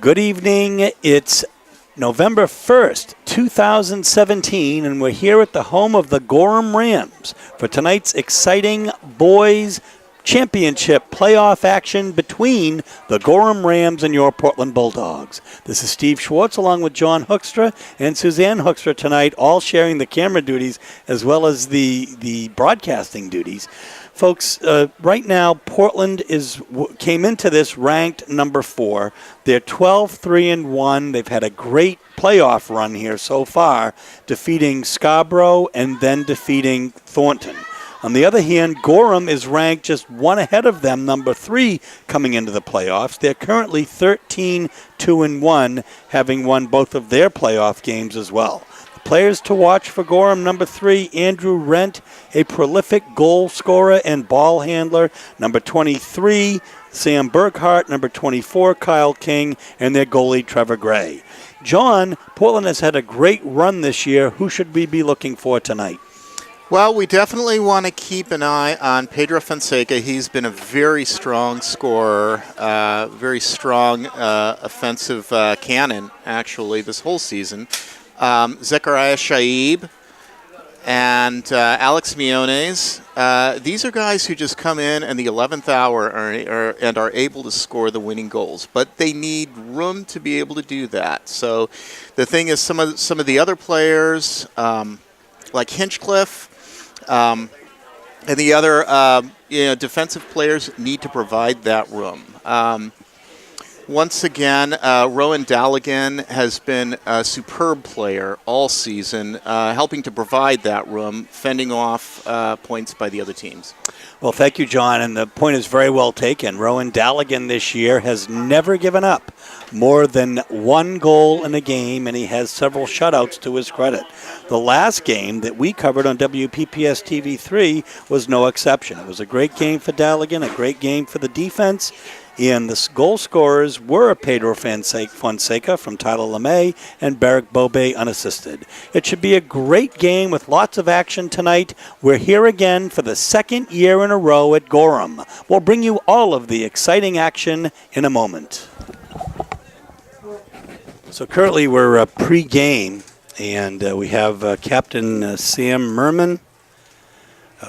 Good evening. It's November 1st, 2017, and we're here at the home of the Gorham Rams for tonight's exciting boys championship playoff action between the Gorham Rams and your Portland Bulldogs. This is Steve Schwartz along with John Hoekstra and Suzanne Hoekstra tonight, all sharing the camera duties as well as the broadcasting duties. Folks, right now, Portland came into this ranked number 4. They're 12-3-1. They've had a great playoff run here so far, defeating Scarborough and then defeating Thornton. On the other hand, Gorham is ranked just one ahead of them, number 3, coming into the playoffs. They're currently 13-2-1, having won both of their playoff games as well. Players to watch for Gorham: number 3, Andrew Rent, a prolific goal scorer and ball handler. Number 23, Sam Burkhart. Number 24, Kyle King, and their goalie, Trevor Gray. John, Portland has had a great run this year. Who should we be looking for tonight? Well, we definitely want to keep an eye on Pedro Fonseca. He's been a very strong scorer, very strong offensive cannon, actually, this whole season. Zechariah Shaib and Alex Miones. These are guys who just come in the 11th hour and are able to score the winning goals. But they need room to be able to do that. So the thing is, some of the other players, like Hinchcliffe, and the other defensive players need to provide that room. Once again, Rowan Daligan has been a superb player all season, helping to provide that room, fending off points by the other teams. Well, thank you, John, and the point is very well taken. Rowan Daligan this year has never given up more than one goal in a game, and he has several shutouts to his credit. The last game that we covered on WPPS TV3 was no exception. It was a great game for Daligan, a great game for the defense. And the goal scorers were Pedro Fonseca from Tyler LeMay and Barrick Bobe unassisted. It should be a great game with lots of action tonight. We're here again for the second year in a row at Gorham. We'll bring you all of the exciting action in a moment. So currently we're pre-game, and we have Captain Sam Merman,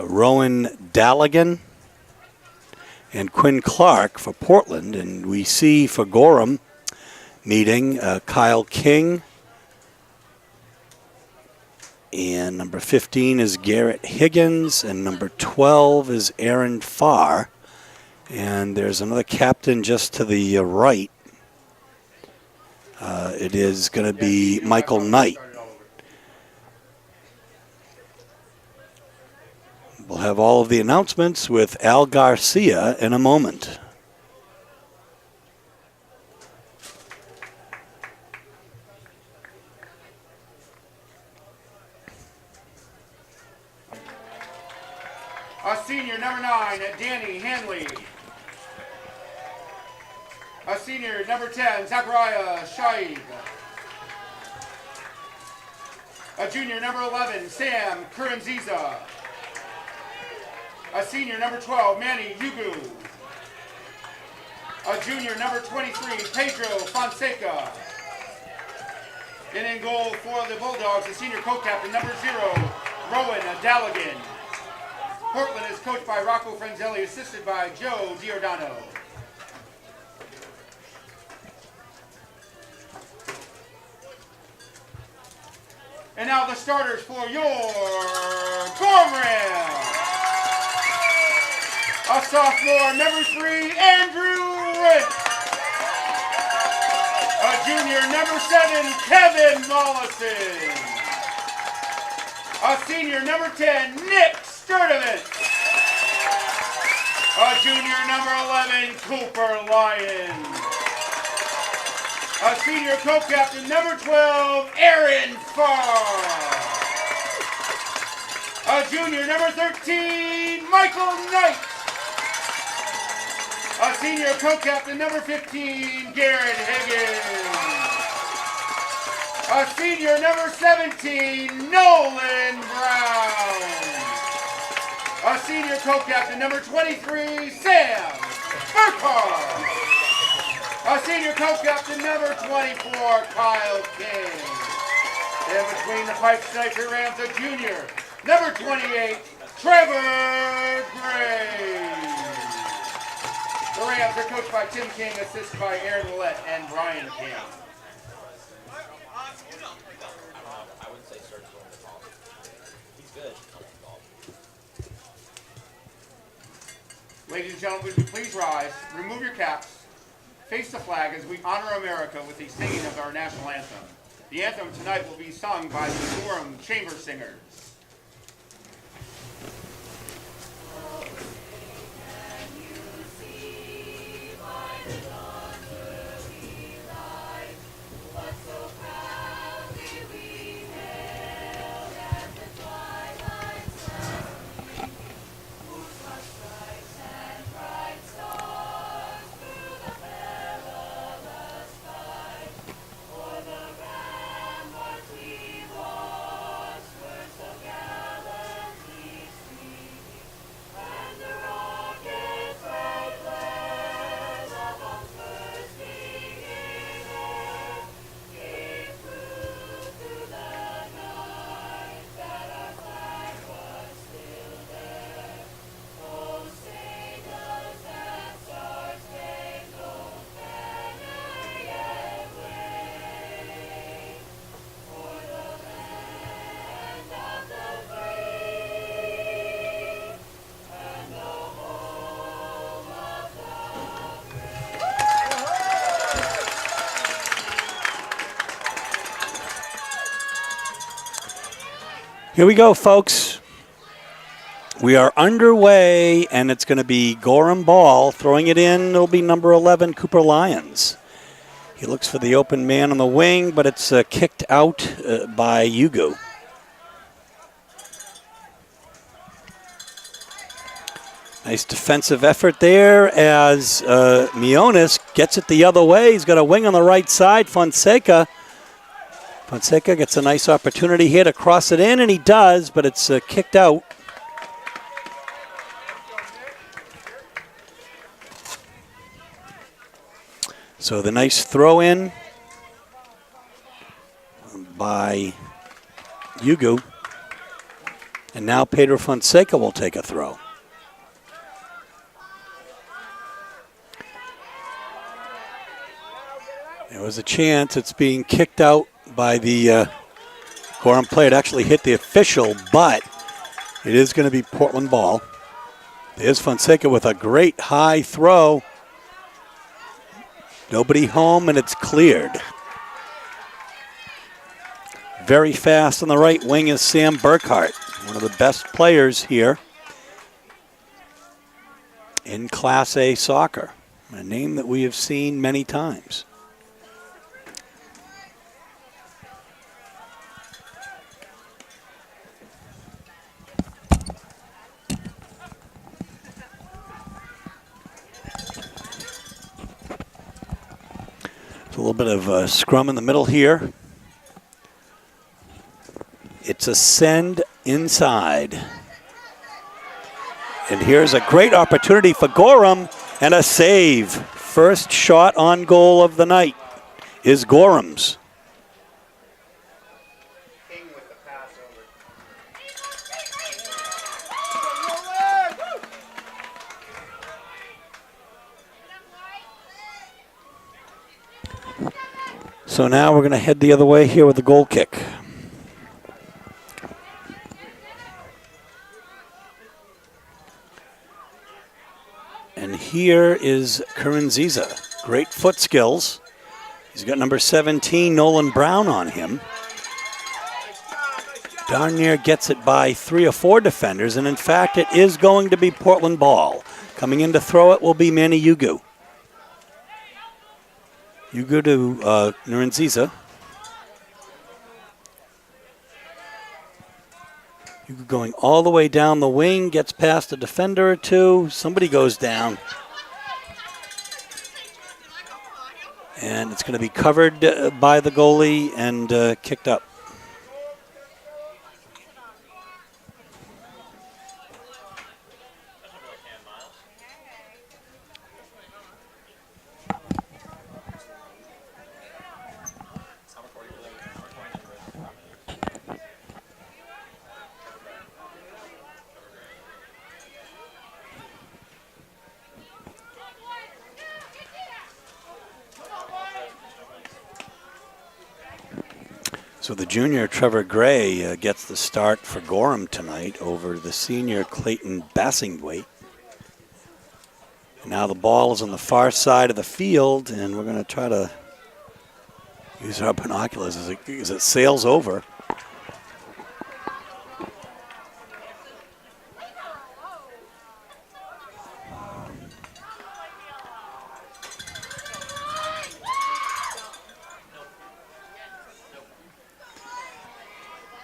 Rowan Daligan, and Quinn Clark for Portland. And we see for Gorham meeting Kyle King. And number 15 is Garrett Higgins. And number 12 is Aaron Farr. And there's another captain just to the right. It is going to be Michael Knight. We'll have all of the announcements with Al Garcia in a moment. A senior, number 9, Danny Hanley. A senior, number 10, Zachariah Shaib. A junior, number 11, Sam Kuranziza. A senior, number 12, Manny Yugu. A junior, number 23, Pedro Fonseca. And in goal for the Bulldogs, the senior co-captain, number 0, Rowan Daligan. Portland is coached by Rocco Franzelli, assisted by Joe Giordano. And now the starters for your Gorham Rams. A sophomore, number 3, Andrew Rent. A junior, number 7, Kevin Mollison. A senior, number 10, Nick Sturdivant. A junior, number 11, Cooper Lyon. A senior co-captain, number 12, Aaron Farr. A junior, number 13, Michael Knight. A senior co-captain, number 15, Garrett Higgins. A senior, number 17, Nolan Brown. A senior co-captain, number 23, Sam Burkhart. Our senior co-captain, number 24, Kyle King. And between the pipes tonight for Rams, a junior, number 28, Trevor Gray. The Rams are coached by Tim King, assisted by Aaron Willett and Brian King. Ladies and gentlemen, would you please rise, remove your caps, face the flag as we honor America with the singing of our national anthem. The anthem tonight will be sung by the Gorham Chamber Singers. Here we go, folks. We are underway, and it's going to be Gorham ball. Throwing it in, it'll be number 11, Cooper Lyons. He looks for the open man on the wing, but it's kicked out by Yugo. Nice defensive effort there as Mionis gets it the other way. He's got a wing on the right side. Fonseca gets a nice opportunity here to cross it in, and he does, but it's kicked out. So the nice throw in by Yugo. And now Pedro Fonseca will take a throw. There was a chance. It's being kicked out by the Gorham player. It actually hit the official, but it is going to be Portland ball. There's Fonseca with a great high throw. Nobody home, and it's cleared. Very fast on the right wing is Sam Burkhart, one of the best players here in Class A soccer, a name that we have seen many times. A little bit of a scrum in the middle here. It's a send inside. And here's a great opportunity for Gorham and a save. First shot on goal of the night is Gorham's. So now we're going to head the other way here with the goal kick. And here is Currenziza. Great foot skills. He's got number 17, Nolan Brown, on him. Darn near gets it by 3 or 4 defenders, and in fact it is going to be Portland ball. Coming in to throw it will be Manny Yugu. Yugu to Currenziza. Yugu going all the way down the wing, gets past a defender or two. Somebody goes down. And it's going to be covered by the goalie and kicked up. So the junior Trevor Gray gets the start for Gorham tonight over the senior Clayton Bassingthwaite. Now the ball is on the far side of the field, and we're going to try to use our binoculars as it sails over.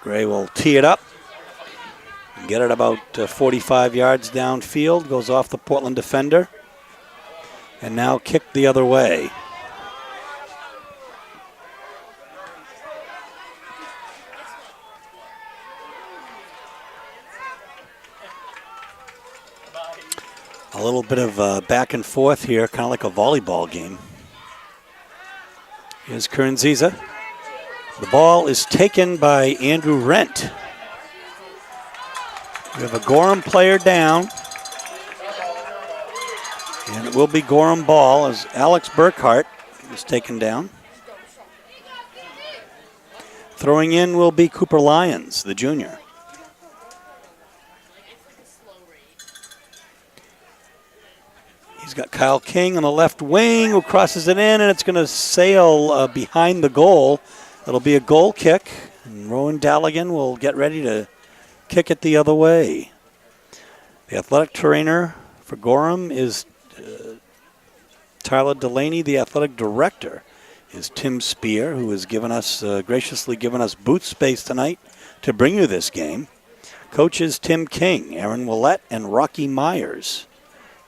Gray will tee it up, get it about 45 yards downfield, goes off the Portland defender, and now kick the other way. A little bit of back and forth here, kind of like a volleyball game. Here's Kernziza. The ball is taken by Andrew Rent. We have a Gorham player down. And it will be Gorham ball as Alex Burkhart is taken down. Throwing in will be Cooper Lyons, the junior. He's got Kyle King on the left wing who crosses it in, and it's going to sail behind the goal. It'll be a goal kick, and Rowan Dalligan will get ready to kick it the other way. The athletic trainer for Gorham is Tyler Delaney. The athletic director is Tim Spear, who has given us graciously given us booth space tonight to bring you this game. Coaches Tim King, Aaron Willett, and Rocky Myers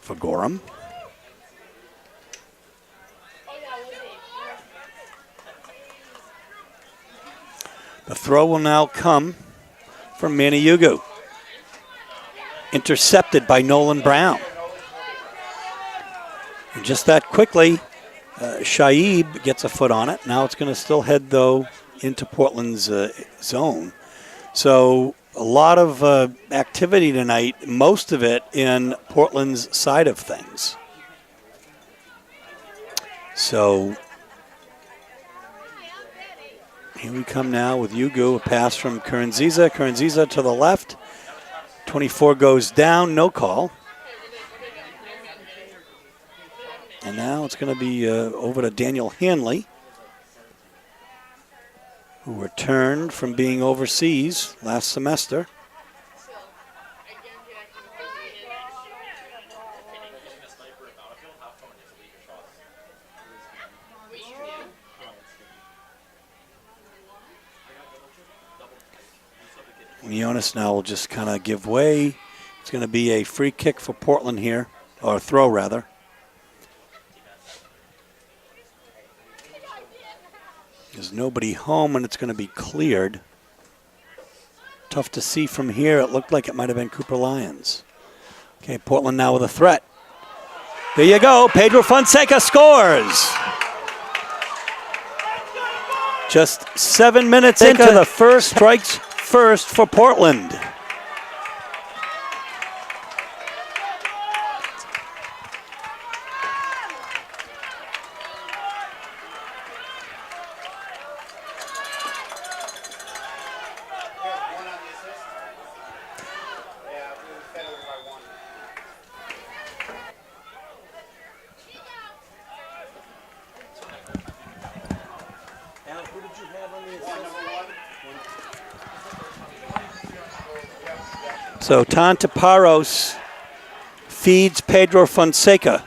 for Gorham. The throw will now come from Manny Yugu. Intercepted by Nolan Brown. And just that quickly, Shaib gets a foot on it. Now it's going to still head, though, into Portland's zone. So a lot of activity tonight, most of it in Portland's side of things. So here we come now with Yugu, a pass from Kernziza. Kernziza to the left. 24 goes down, no call. And now it's going to be over to Daniel Hanley, who returned from being overseas last semester. Jonas now will just kind of give way. It's going to be a free kick for Portland here, or throw rather. There's nobody home, and it's going to be cleared. Tough to see from here. It looked like it might have been Cooper Lyons. Okay, Portland now with a threat. There you go. Pedro Fonseca scores. Just 7 minutes into the first, strikes first for Portland. So Tantaparos feeds Pedro Fonseca.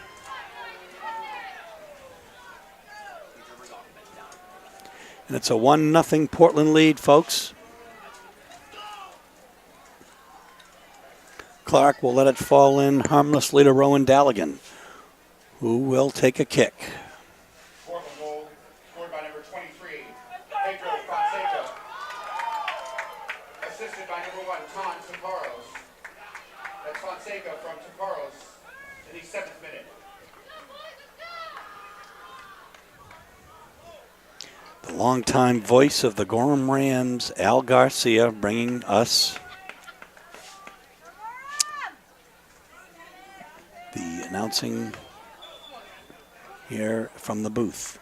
And it's a 1-0 Portland lead, folks. Clark will let it fall in harmlessly to Rowan Dalligan, who will take a kick. Portland goal scored by number 23, Pedro Fonseca. Assisted by number 1, Ton Taparos. That's Fonseca from Taparos in the 7th minute. The longtime voice of the Gorham Rams, Al Garcia, bringing us the announcing here from the booth.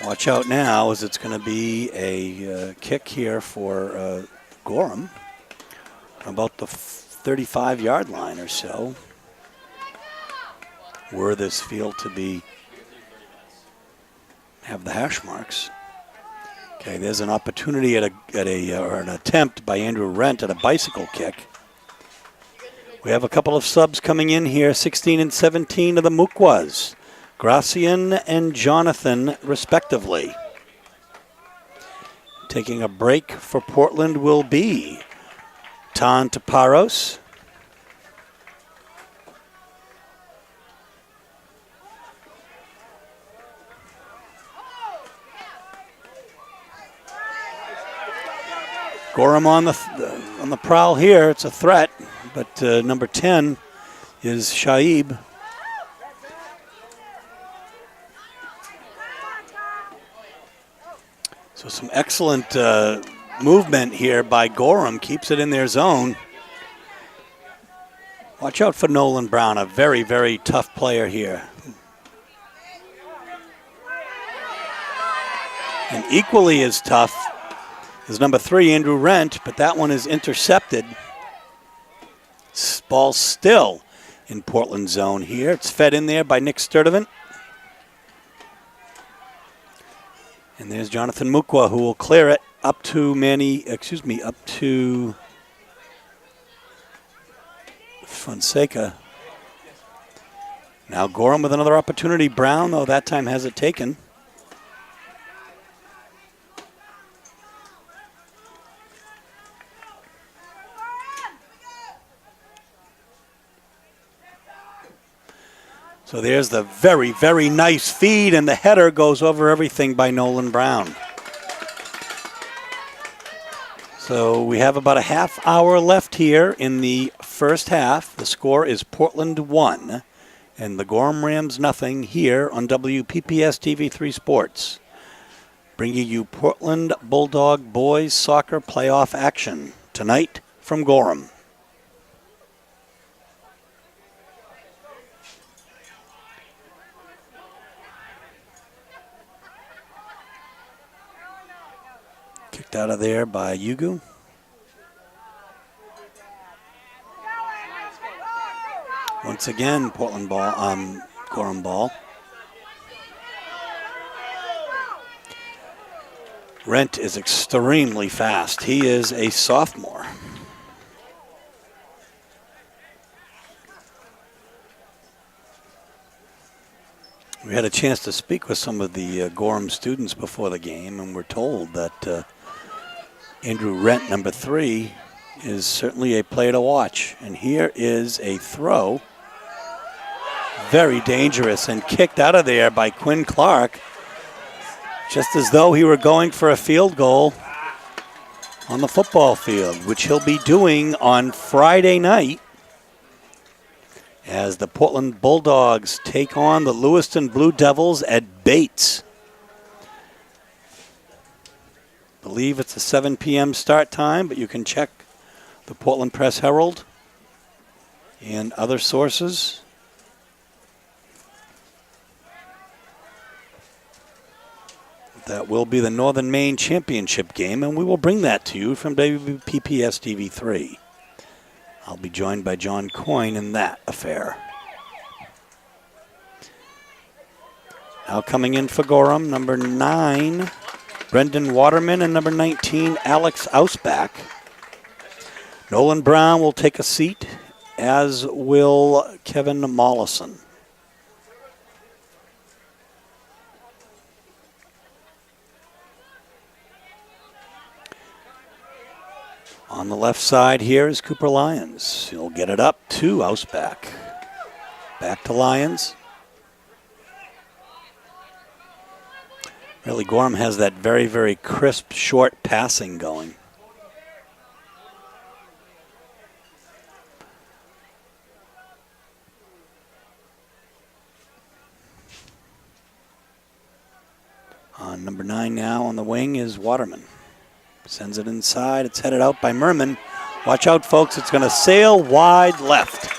Watch out now, as it's going to be a kick here for Gorham. About the 35-yard line or so. Were this field to have the hash marks. Okay, there's an opportunity or an attempt by Andrew Rent at a bicycle kick. We have a couple of subs coming in here, 16 and 17 of the Muckwas. Gracian and Jonathan, respectively. Taking a break for Portland will be Tan Taparos. Gorham on the prowl here. It's a threat, but number 10 is Shaib. So some excellent movement here by Gorham. Keeps it in their zone. Watch out for Nolan Brown, a very, very tough player here. And equally as tough is number 3, Andrew Rent, but that one is intercepted. Ball still in Portland zone here. It's fed in there by Nick Sturdivant. And there's Jonathan Mukwa, who will clear it up to Fonseca. Now Gorham with another opportunity. Brown, though, that time has it taken. So there's the very, very nice feed, and the header goes over everything by Nolan Brown. So we have about a half hour left here in the first half. The score is Portland 1 and the Gorham Rams nothing here on WPPS TV3 Sports. Bringing you Portland Bulldog boys soccer playoff action tonight from Gorham. Kicked out of there by Yugu. Once again, Portland ball, Gorham ball. Rent is extremely fast. He is a sophomore. We had a chance to speak with some of the Gorham students before the game, and we're told that Andrew Rent, number 3, is certainly a player to watch. And here is a throw. Very dangerous and kicked out of there by Quinn Clark, just as though he were going for a field goal on the football field, which he'll be doing on Friday night as the Portland Bulldogs take on the Lewiston Blue Devils at Bates. I believe it's a 7 p.m. start time, but you can check the Portland Press Herald and other sources. That will be the Northern Maine Championship game, and we will bring that to you from WPPS TV3. I'll be joined by John Coyne in that affair. Now coming in for Gorham, number 9, Brendan Waterman, and number 19, Alex Ausbach. Nolan Brown will take a seat, as will Kevin Mollison. On the left side here is Cooper Lyons. He'll get it up to Ausbach. Back to Lyons. Really, Gorham has that very, very crisp, short passing going. Number 9 now on the wing is Waterman. Sends it inside. It's headed out by Merman. Watch out, folks. It's going to sail wide left.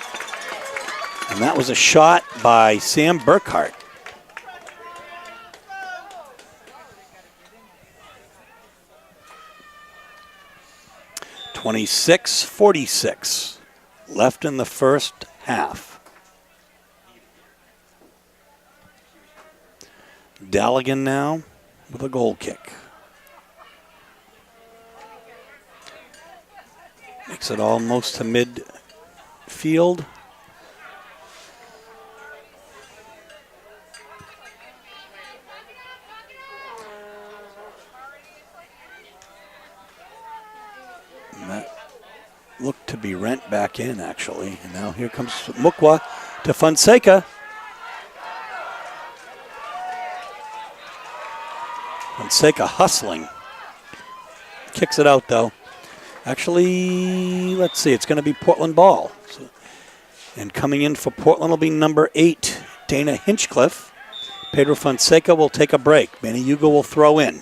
And that was a shot by Sam Burkhart. 26-46 left in the first half. Daligan now with a goal kick. Makes it almost to midfield. That looked to be rent back in, actually. And now here comes Mukwa to Fonseca. Fonseca hustling. Kicks it out, though. Actually, let's see. It's going to be Portland ball. And coming in for Portland will be number 8, Dana Hinchcliffe. Pedro Fonseca will take a break. Manny Hugo will throw in.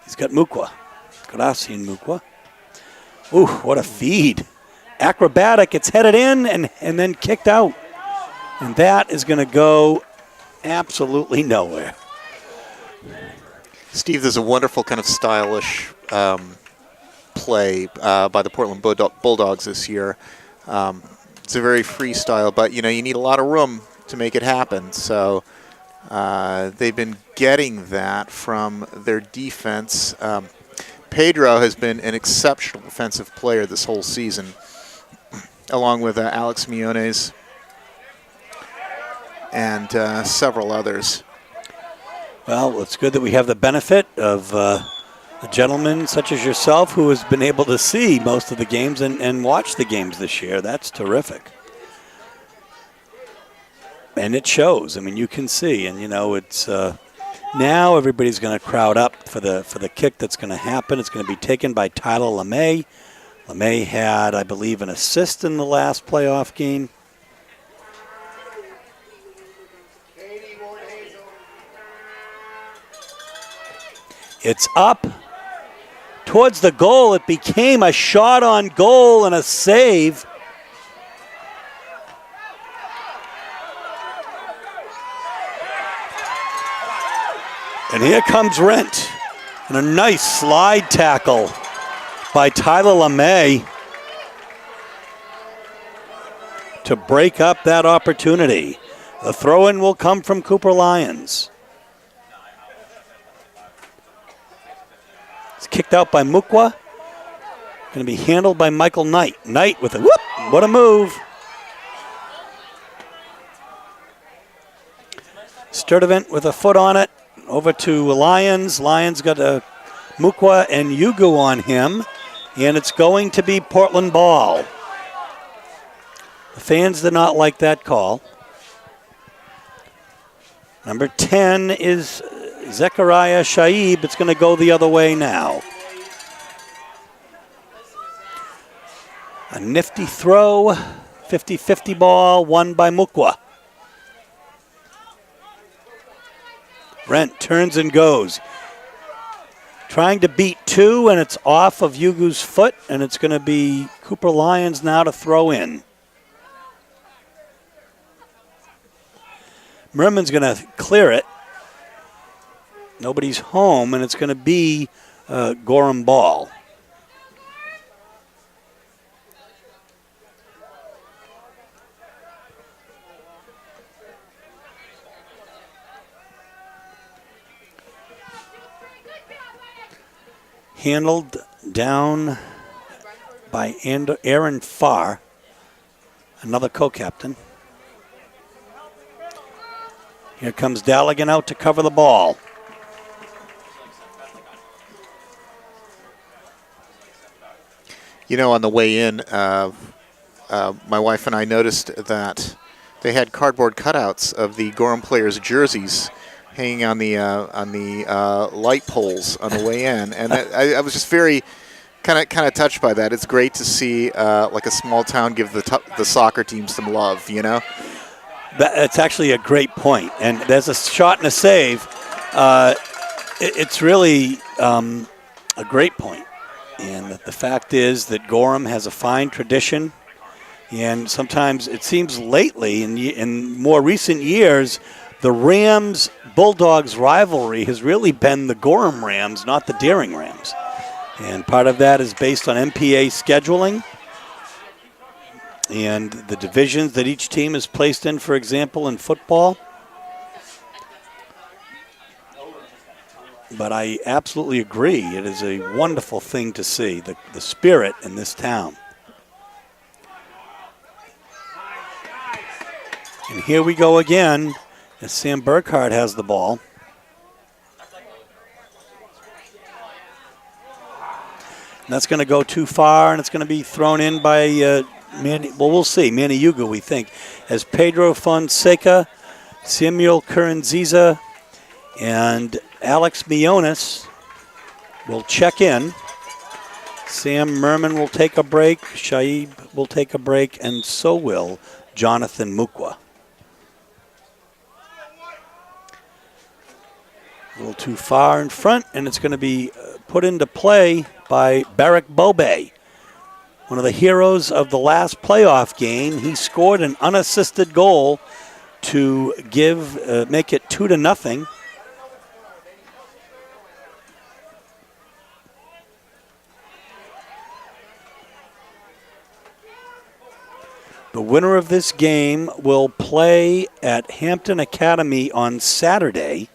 He's got Mukwa. Gracian Mukwa. Ooh, what a feed. Acrobatic. It's headed in and then kicked out. And that is going to go absolutely nowhere. Steve, there's a wonderful kind of stylish play by the Portland Bulldogs this year. It's a very freestyle, but, you need a lot of room to make it happen. So they've been getting that from their defense. Pedro has been an exceptional defensive player this whole season, along with Alex Miones and several others. Well, it's good that we have the benefit of a gentleman such as yourself who has been able to see most of the games and watch the games this year. That's terrific. And it shows. I mean, you can see. And, it's now everybody's going to crowd up for the kick that's going to happen. It's going to be taken by Tyler LeMay. LeMay had, I believe, an assist in the last playoff game. It's up towards the goal. It became a shot on goal and a save. And here comes Rent. And a nice slide tackle by Tyler LeMay to break up that opportunity. The throw-in will come from Cooper Lyons. It's kicked out by Mukwa. Going to be handled by Michael Knight. Knight with a whoop. What a move. Sturdivant with a foot on it. Over to Lyons. Lyons got a Mukwa and Yugu on him. And it's going to be Portland ball. The fans did not like that call. Number 10 is Zechariah Shaib. It's going to go the other way now. A nifty throw. 50-50 ball won by Mukwa. Rent turns and goes. Trying to beat 2, and it's off of Yugu's foot, and it's going to be Cooper Lyons now to throw in. Merman's going to clear it. Nobody's home, and it's going to be Gorham ball. Handled down by Aaron Farr, another co-captain. Here comes Daligan out to cover the ball. On the way in, my wife and I noticed that they had cardboard cutouts of the Gorham players' jerseys hanging on the light poles on the way in, and I was just very kind of touched by that. It's great to see like a small town give the soccer team some love, That's actually a great point, and there's a shot and a save. It's really a great point, and the fact is that Gorham has a fine tradition, and sometimes it seems lately in more recent years, the Rams-Bulldogs rivalry has really been the Gorham Rams, not the Deering Rams. And part of that is based on MPA scheduling and the divisions that each team is placed in, for example, in football. But I absolutely agree. It is a wonderful thing to see, the spirit in this town. And here we go again as Sam Burkhardt has the ball. And that's going to go too far, and it's going to be thrown in by Manny. Well, we'll see. Manny Yuga, we think, as Pedro Fonseca, Samuel Curranziza, and Alex Mionis will check in. Sam Merman will take a break. Shaib will take a break, and so will Jonathan Mukwa. A little too far in front, and it's going to be put into play by Barrick Bobe, one of the heroes of the last playoff game. He scored an unassisted goal to make it 2-0. The winner of this game will play at Hampton Academy on Saturday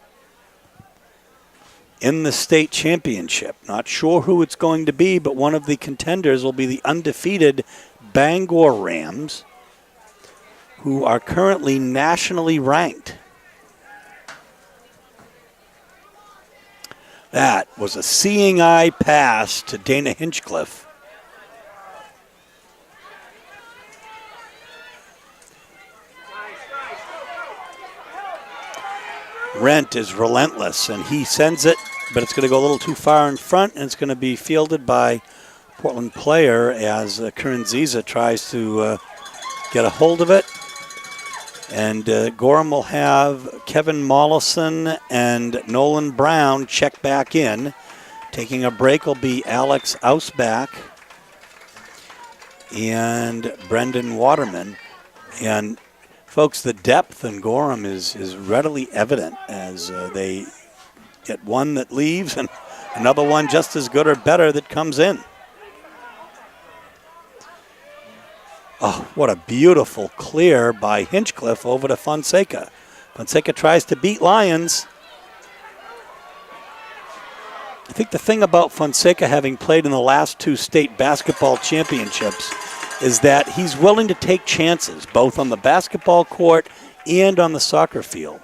in the state championship. Not sure who it's going to be, but one of the contenders will be the undefeated Bangor Rams, who are currently nationally ranked. That was a seeing eye pass to Dana Hinchcliffe. Rent is relentless, and he sends it, but it's going to go a little too far in front, and it's going to be fielded by Portland player as Curranziza tries to get a hold of it. And Gorham will have Kevin Mollison and Nolan Brown check back in. Taking a break will be Alex Ausbach and Brendan Waterman. And folks, the depth in Gorham is readily evident as they get one that leaves and another one just as good or better that comes in. Oh, what a beautiful clear by Hinchcliffe over to Fonseca. Fonseca tries to beat Lyons. I think the thing about Fonseca having played in the last two state basketball championships is that he's willing to take chances, both on the basketball court and on the soccer field.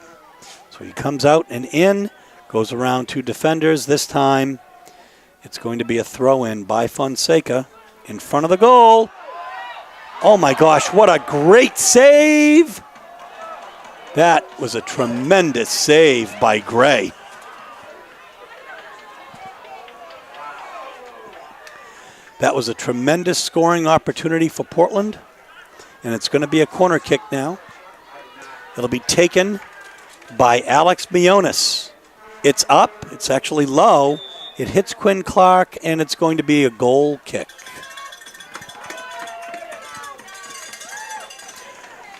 So he comes out and in, goes around two defenders. This time, it's going to be a throw-in by Fonseca in front of the goal. Oh my gosh, what a great save! That was a tremendous save by Gray. That was a tremendous scoring opportunity for Portland, and it's going to be a corner kick now. It'll be taken by Alex Mionis. It's up, it's actually low. It hits Quinn Clark, and it's going to be a goal kick.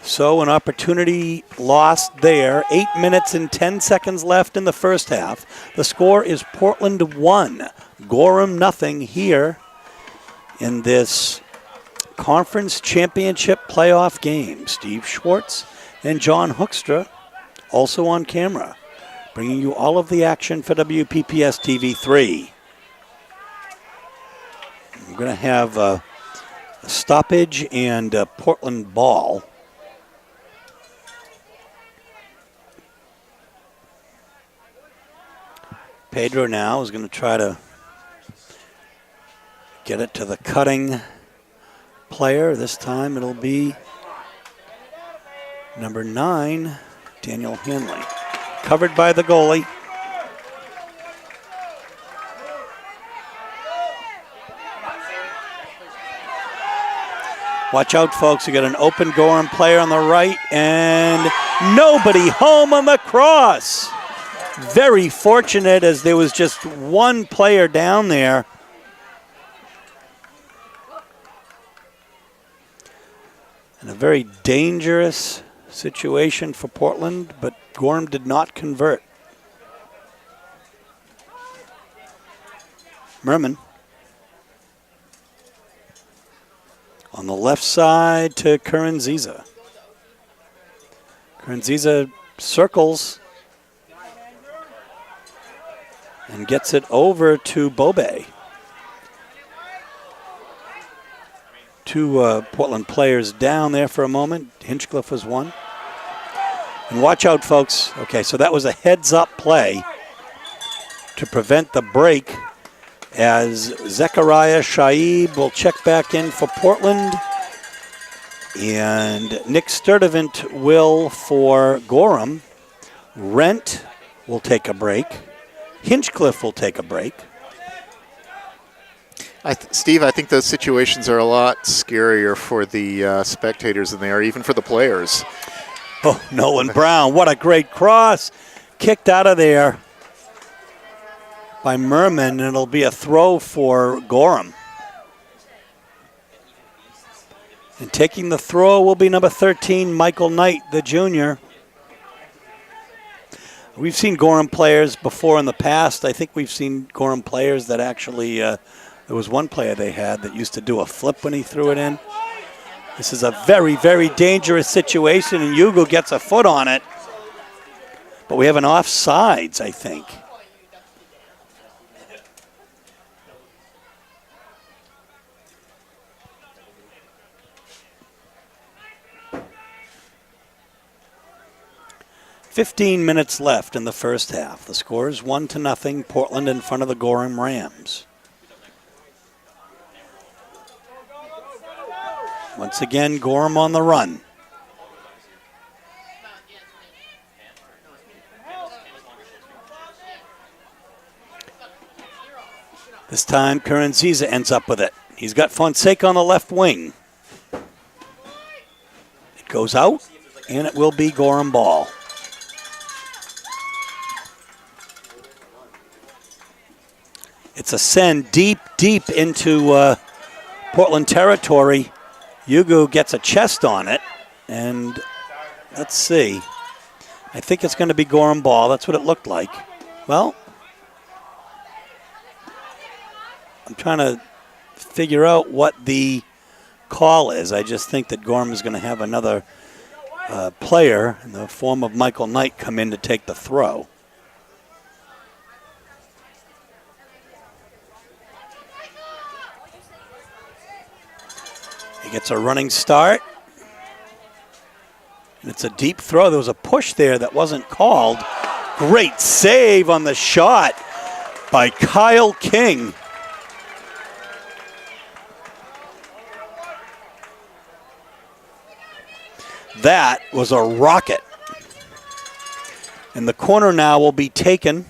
So an opportunity lost there. 8 minutes and 10 seconds left in the first half. The score is Portland 1, Gorham 0 here in this conference championship playoff game. Steve Schwartz and John Hoekstra also on camera, bringing you all of the action for WPPS TV3. We're going to have a stoppage and a Portland ball. Pedro now is going to try to get it to the cutting player. This time it'll be number 9, Daniel Hanley. Covered by the goalie. Watch out, folks. You got an open Gorham player on the right, and nobody home on the cross. Very fortunate, as there was just one player down there. And a very dangerous situation for Portland, but Gorham did not convert. Merman On the left side to Curran-Ziza. Curran-Ziza circles and gets it over to Bobe. Two Portland players down there for a moment. Hinchcliffe was one. And watch out, folks. Okay, so that was a heads-up play to prevent the break as Zechariah Shaib will check back in for Portland. And Nick Sturdivant will for Gorham. Rent will take a break. Hinchcliffe will take a break. Steve, I think those situations are a lot scarier for the spectators than they are even for the players. Oh, Nolan Brown, what a great cross. Kicked out of there by Merman, and it'll be a throw for Gorham. And taking the throw will be number 13, Michael Knight, the junior. We've seen Gorham players before in the past. I think we've seen Gorham players that actually, there was one player they had that used to do a flip when he threw it in. This is a very, very dangerous situation, and Hugo gets a foot on it. But we have an offsides, I think. "15 minutes left in the first half. The score is 1-0, Portland in front of the Gorham Rams. Once again, Gorham on the run. This time, Curran-Ziza ends up with it. He's got Fonseca on the left wing. It goes out, and it will be Gorham ball. It's a send deep, deep into Portland territory. Hugo gets a chest on it, and let's see. I think it's going to be Gorham ball. That's what it looked like. Well, I'm trying to figure out what the call is. I just think that Gorham is going to have another player in the form of Michael Knight come in to take the throw. He gets a running start. And it's a deep throw. There was a push there that wasn't called. Great save on the shot by Kyle King. That was a rocket. And the corner now will be taken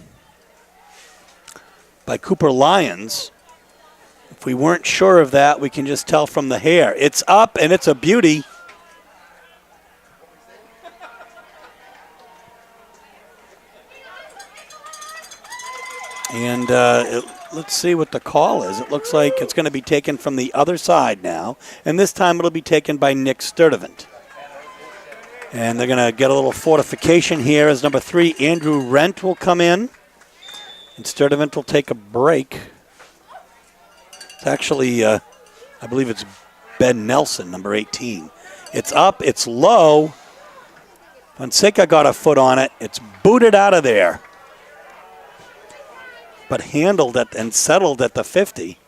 by Cooper Lyons. If we weren't sure of that, we can just tell from the hair. It's up, and it's a beauty. And let's see what the call is. It looks like it's going to be taken from the other side now, and this time it'll be taken by Nick Sturdivant. And they're going to get a little fortification here as number 3, Andrew Rent will come in, and Sturdivant will take a break. It's actually, I believe it's Ben Nelson, number 18. It's up, it's low. Fonseca got a foot on it. It's booted out of there, but handled it and settled at the 50.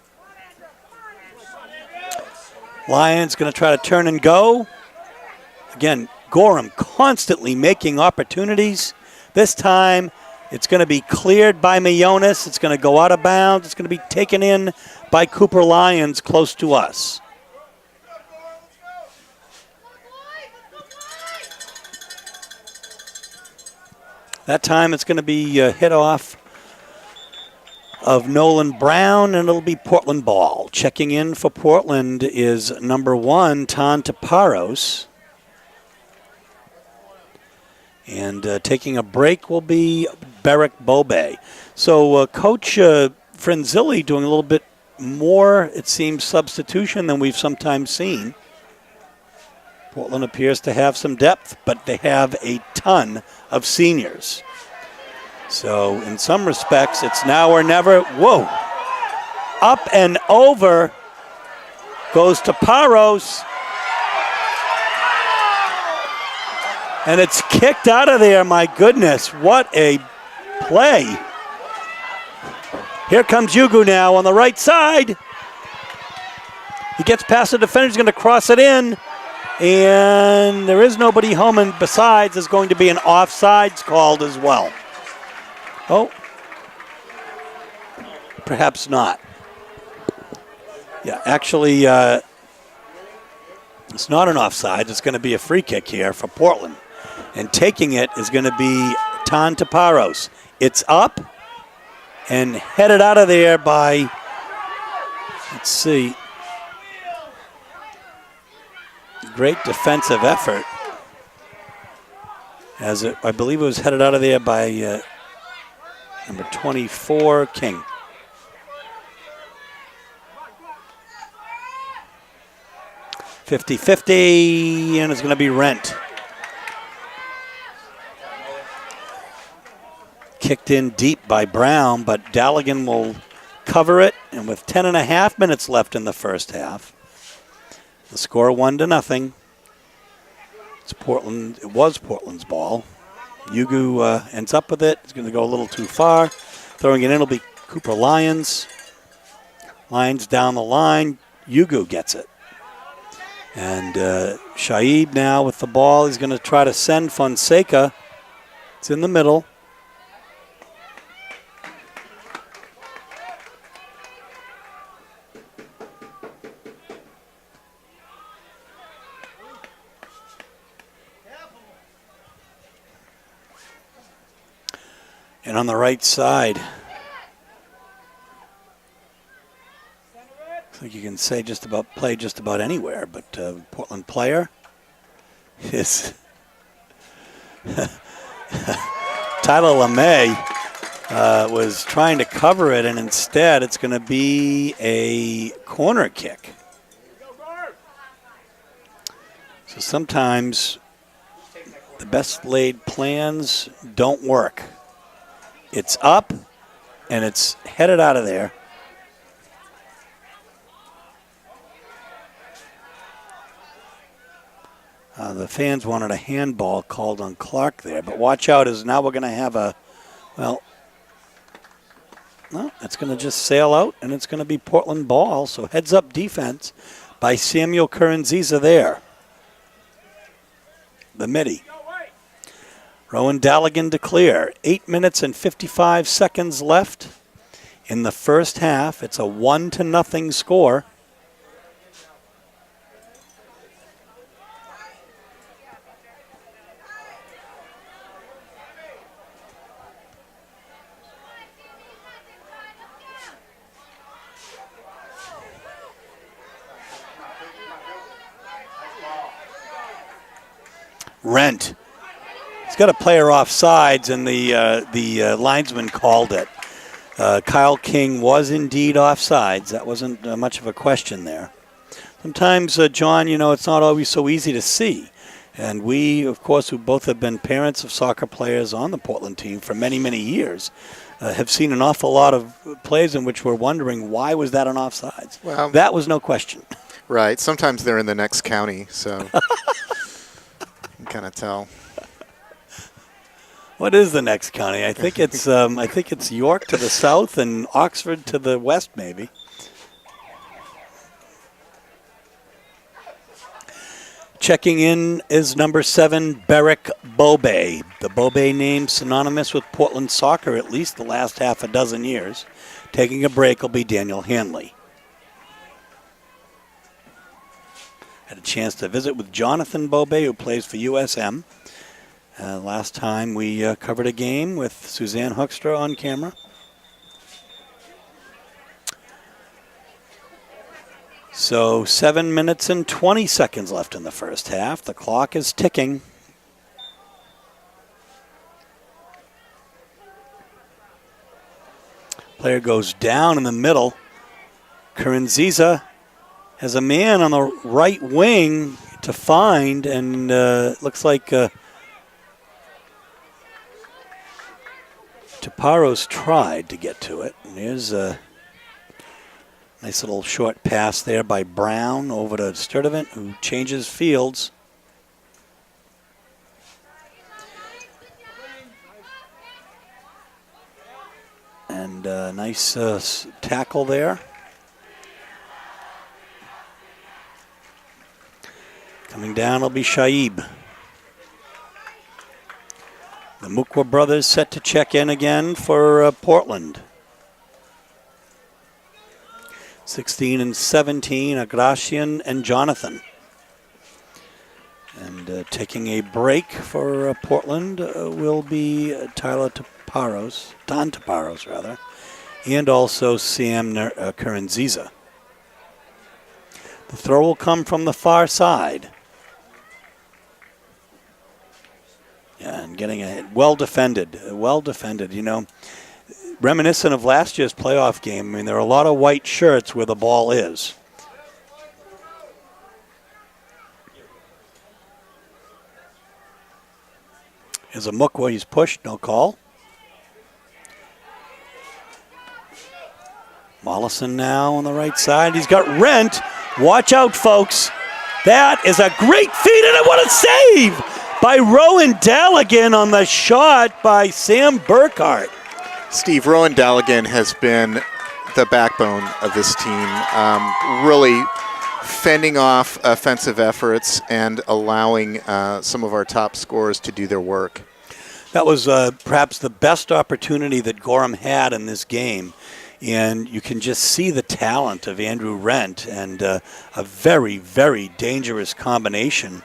Lions going to try to turn and go. Again, Gorham constantly making opportunities. This time, it's going to be cleared by Mayonis. It's going to go out of bounds. It's going to be taken in by Cooper Lyons close to us. That time it's going to be hit off of Nolan Brown, and it'll be Portland ball. Checking in for Portland is number 1, Tan Taparos. And taking a break will be Beric Bobe. So Coach Frenzilli doing a little bit more, it seems, substitution than we've sometimes seen. Portland appears to have some depth, but they have a ton of seniors. So in some respects, it's now or never. Whoa. Up and over. goes to Paros. And it's kicked out of there, my goodness. What a play. Here comes Yugu now on the right side. He gets past the defender, he's going to cross it in. And there is nobody home, and besides, there's going to be an offsides called as well. Oh, perhaps not. Yeah, actually, it's not an offside. It's going to be a free kick here for Portland. And taking it is going to be Tan Taparos. It's up and headed out of there by, let's see, great defensive effort. As it, I believe it was headed out of there by number 24, King. .50-50, and it's going to be Rent. Kicked in deep by Brown, but Daligan will cover it, and with 10.5 minutes left in the first half, the score 1-0. It's Portland. It was Portland's ball. Yugu ends up with it. He's going to go a little too far. Throwing it in will be Cooper Lyons. Lyons down the line. Yugu gets it. And Shaib now with the ball. He's going to try to send Fonseca. It's in the middle. And on the right side, looks like you can say play just about anywhere, but Portland player is Tyler LeMay was trying to cover it, and instead it's going to be a corner kick. So sometimes the best laid plans don't work. It's up, and it's headed out of there. The fans wanted a handball called on Clark there, but watch out, as now we're going to have no, it's going to just sail out, and it's going to be Portland ball, so heads-up defense by Samuel Curranziza there. The midi. Rowan Daligan to clear. 8 minutes and 55 seconds left in the first half. It's a 1-0 score. Rent. He's got a player off sides, and the linesman called it. Kyle King was indeed off sides. That wasn't much of a question there. Sometimes, John, it's not always so easy to see. And we, of course, who both have been parents of soccer players on the Portland team for many, many years, have seen an awful lot of plays in which we're wondering, why was that an offsides? Well, that was no question. Right. Sometimes they're in the next county, so you can kind of tell. What is the next county? I think it's York to the south and Oxford to the west, maybe. Checking in is number 7, Beric Bobe. The Bobe name synonymous with Portland soccer at least the last half a dozen years. Taking a break will be Daniel Hanley. Had a chance to visit with Jonathan Bobe, who plays for USM. Last time we covered a game with Suzanne Hoekstra on camera. So 7 minutes and 20 seconds left in the first half. The clock is ticking. Player goes down in the middle. Curranziza has a man on the right wing to find, and looks like Taparos tried to get to it. And here's now Nice little short pass there by Brown over to Sturdivant, who changes fields. And nice tackle there. Coming down will be Shaib. The Mukwa brothers set to check in again for Portland. 16 and 17, Agracian and Jonathan. And taking a break for Portland will be Don Taparos, rather, and also Sam Kuranziza. The throw will come from the far side. Yeah, and getting a well defended. You know, reminiscent of last year's playoff game. I mean, there are a lot of white shirts where the ball is. Here's a Mukwa. He's pushed. No call. Mollison now on the right side. He's got Rent. Watch out, folks. That is a great feed, and what a save by Rowan Daligan on the shot by Sam Burkhart. Steve, Rowan Daligan has been the backbone of this team, really fending off offensive efforts and allowing some of our top scorers to do their work. That was perhaps the best opportunity that Gorham had in this game. And you can just see the talent of Andrew Rent and a very, very dangerous combination.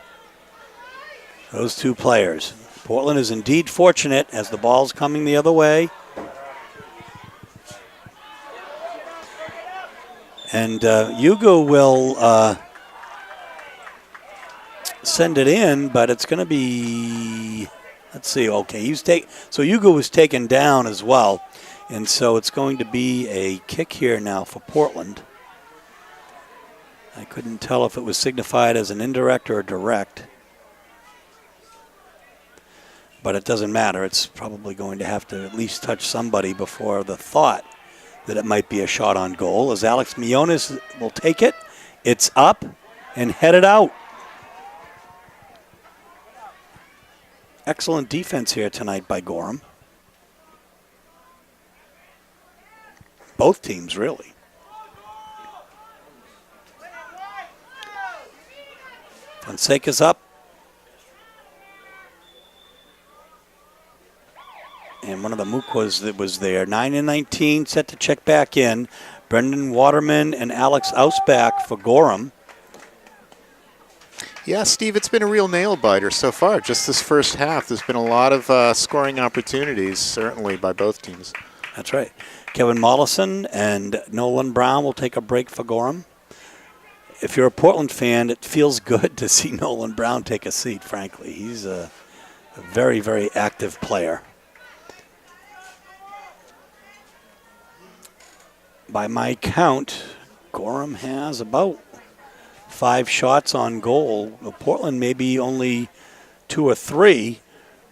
Those two players. Portland is indeed fortunate as the ball's coming the other way. And Hugo will send it in, but it's going to be, let's see, okay. So Hugo was taken down as well. And so it's going to be a kick here now for Portland. I couldn't tell if it was signified as an indirect or a direct. But it doesn't matter. It's probably going to have to at least touch somebody before the thought that it might be a shot on goal. As Alex Mionis will take it, it's up and headed out. Excellent defense here tonight by Gorham. Both teams, really. Fonseca's up. And one of the Mukwas that was there. 9 and 19, set to check back in. Brendan Waterman and Alex Ausbach for Gorham. Yeah, Steve, it's been a real nail-biter so far. Just this first half, there's been a lot of scoring opportunities, certainly, by both teams. That's right. Kevin Mollison and Nolan Brown will take a break for Gorham. If you're a Portland fan, it feels good to see Nolan Brown take a seat, frankly. He's a very, very active player. By my count, Gorham has about 5 shots on goal. Portland maybe only 2 or 3,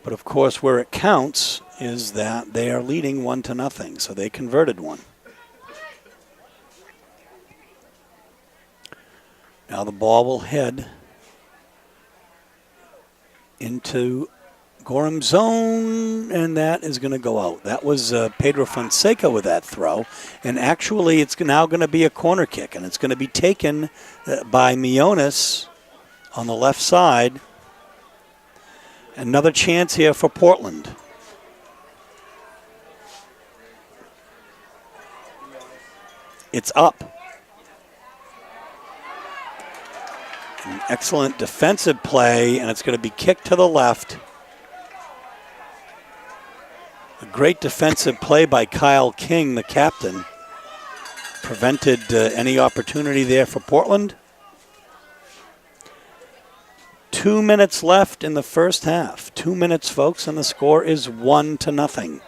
but of course where it counts is that they are leading 1-0, so they converted one. Now the ball will head into Gorham zone, and that is going to go out. That was Pedro Fonseca with that throw, and actually it's now going to be a corner kick, and it's going to be taken by Mionis on the left side. Another chance here for Portland. It's up. An excellent defensive play, and it's going to be kicked to the left. A great defensive play by Kyle King, the captain. Prevented any opportunity there for Portland. 2 minutes left in the first half. 2 minutes, folks, and the score is 1-0.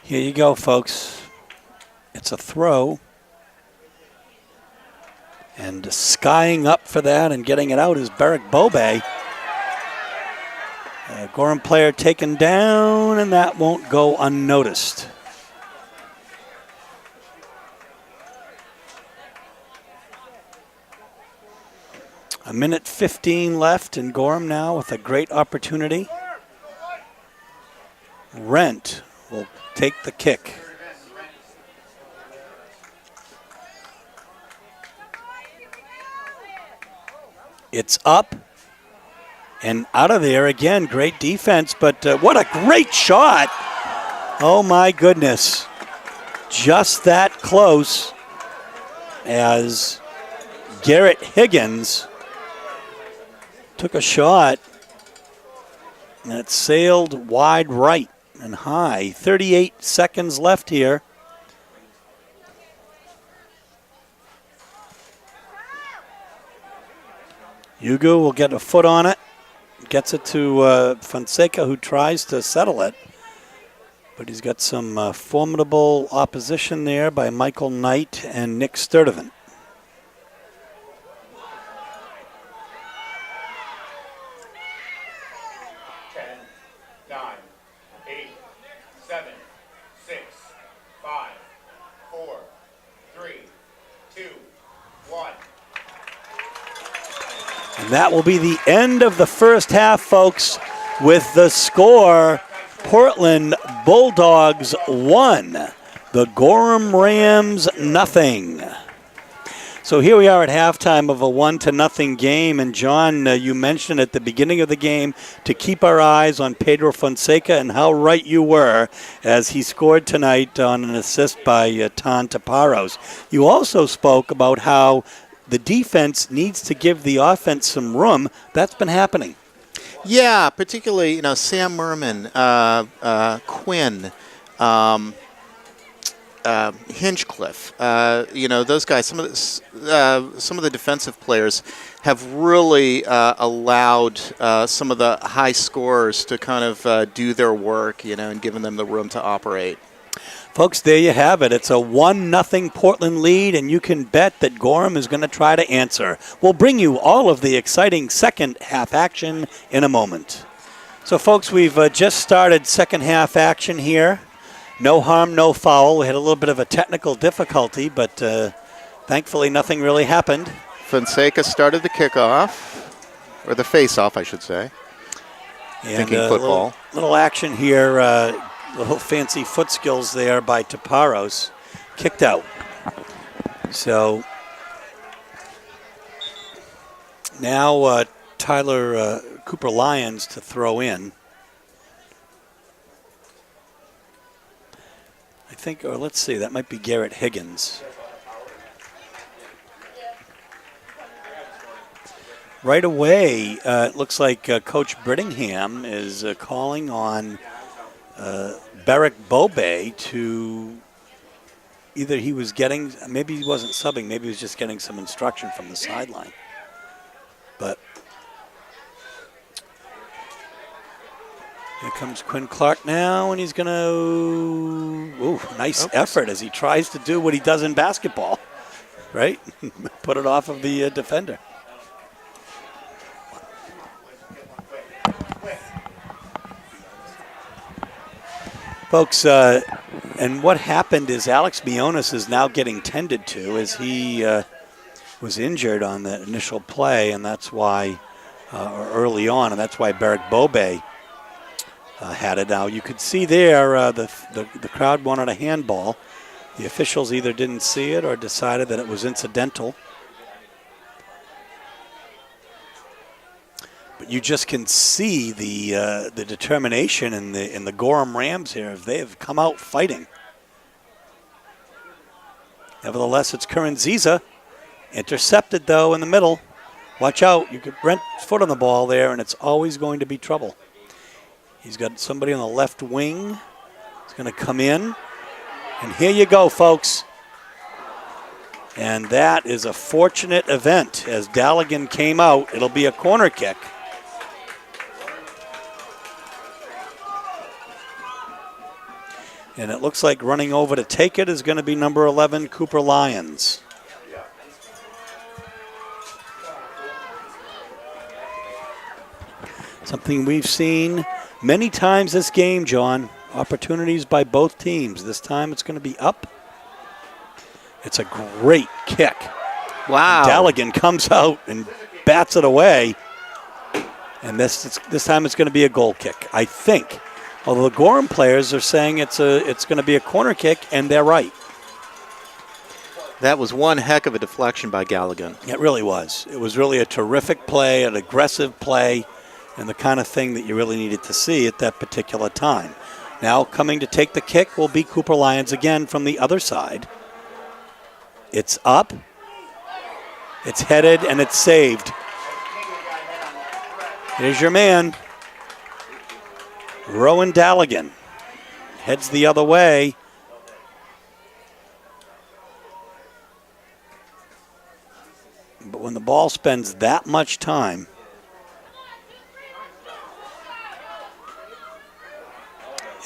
Here you go, folks. It's a throw. And skying up for that and getting it out is Beric Bobe. Gorham player taken down, and that won't go unnoticed. A minute 15 left, and Gorham now with a great opportunity. Rent will take the kick. It's up and out of there again. Great defense, but what a great shot. Oh my goodness. Just that close as Garrett Higgins took a shot and it sailed wide right and high. 38 seconds left here. Hugo will get a foot on it. Gets it to Fonseca, who tries to settle it. But he's got some formidable opposition there by Michael Knight and Nick Sturdivant. And that will be the end of the first half, folks, with the score, Portland Bulldogs 1, the Gorham Rams nothing. So here we are at halftime of a 1-0 game, and John, you mentioned at the beginning of the game to keep our eyes on Pedro Fonseca, and how right you were as he scored tonight on an assist by Tan Taparos. You also spoke about how the defense needs to give the offense some room. That's been happening. Yeah, particularly, Sam Merman, Quinn, Hinchcliffe, those guys, some of the defensive players have really allowed some of the high scorers to kind of do their work, and given them the room to operate. Folks, there you have it. It's a 1-0 Portland lead, and you can bet that Gorham is going to try to answer. We'll bring you all of the exciting second half action in a moment. So, folks, we've just started second half action here. No harm, no foul. We had a little bit of a technical difficulty, but thankfully nothing really happened. Fonseca started the kickoff, or the face-off, I should say. And thinking football. Little action here. Little fancy foot skills there by Taparos. Kicked out. So now Tyler Cooper Lyons to throw in. I think, or let's see, that might be Garrett Higgins. Right away, it looks like Coach Brittingham is calling on Beric Bobe to either he was getting, maybe he wasn't subbing, maybe he was just getting some instruction from the sideline. But here comes Quinn Clark now, and he's going to, nice effort as he tries to do what he does in basketball, right? Put it off of the defender. Folks, and what happened is Alex Mionis is now getting tended to as he was injured on the initial play, and that's why, early on, and that's why Beric Bobe had it. Now, you could see there the crowd wanted a handball. The officials either didn't see it or decided that it was incidental. But you just can see the determination in the Gorham Rams here. They have come out fighting. Nevertheless, it's Curran-Ziza. Intercepted, though, in the middle. Watch out. You could Brent's foot on the ball there, and it's always going to be trouble. He's got somebody on the left wing. He's going to come in. And here you go, folks. And that is a fortunate event. As Dalligan came out, it'll be a corner kick. And it looks like running over to take it is going to be number 11, Cooper Lyons. Something we've seen many times this game, John. Opportunities by both teams. This time it's going to be up. It's a great kick. Wow. And Daligan comes out and bats it away. And this time it's going to be a goal kick, I think. Although the Gorham players are saying it's going to be a corner kick, and they're right. That was one heck of a deflection by Galligan. It really was. It was really a terrific play, an aggressive play, and the kind of thing that you really needed to see at that particular time. Now coming to take the kick will be Cooper Lyons again from the other side. It's up. It's headed, and it's saved. Here's your man. Rowan Daligan heads the other way. But when the ball spends that much time,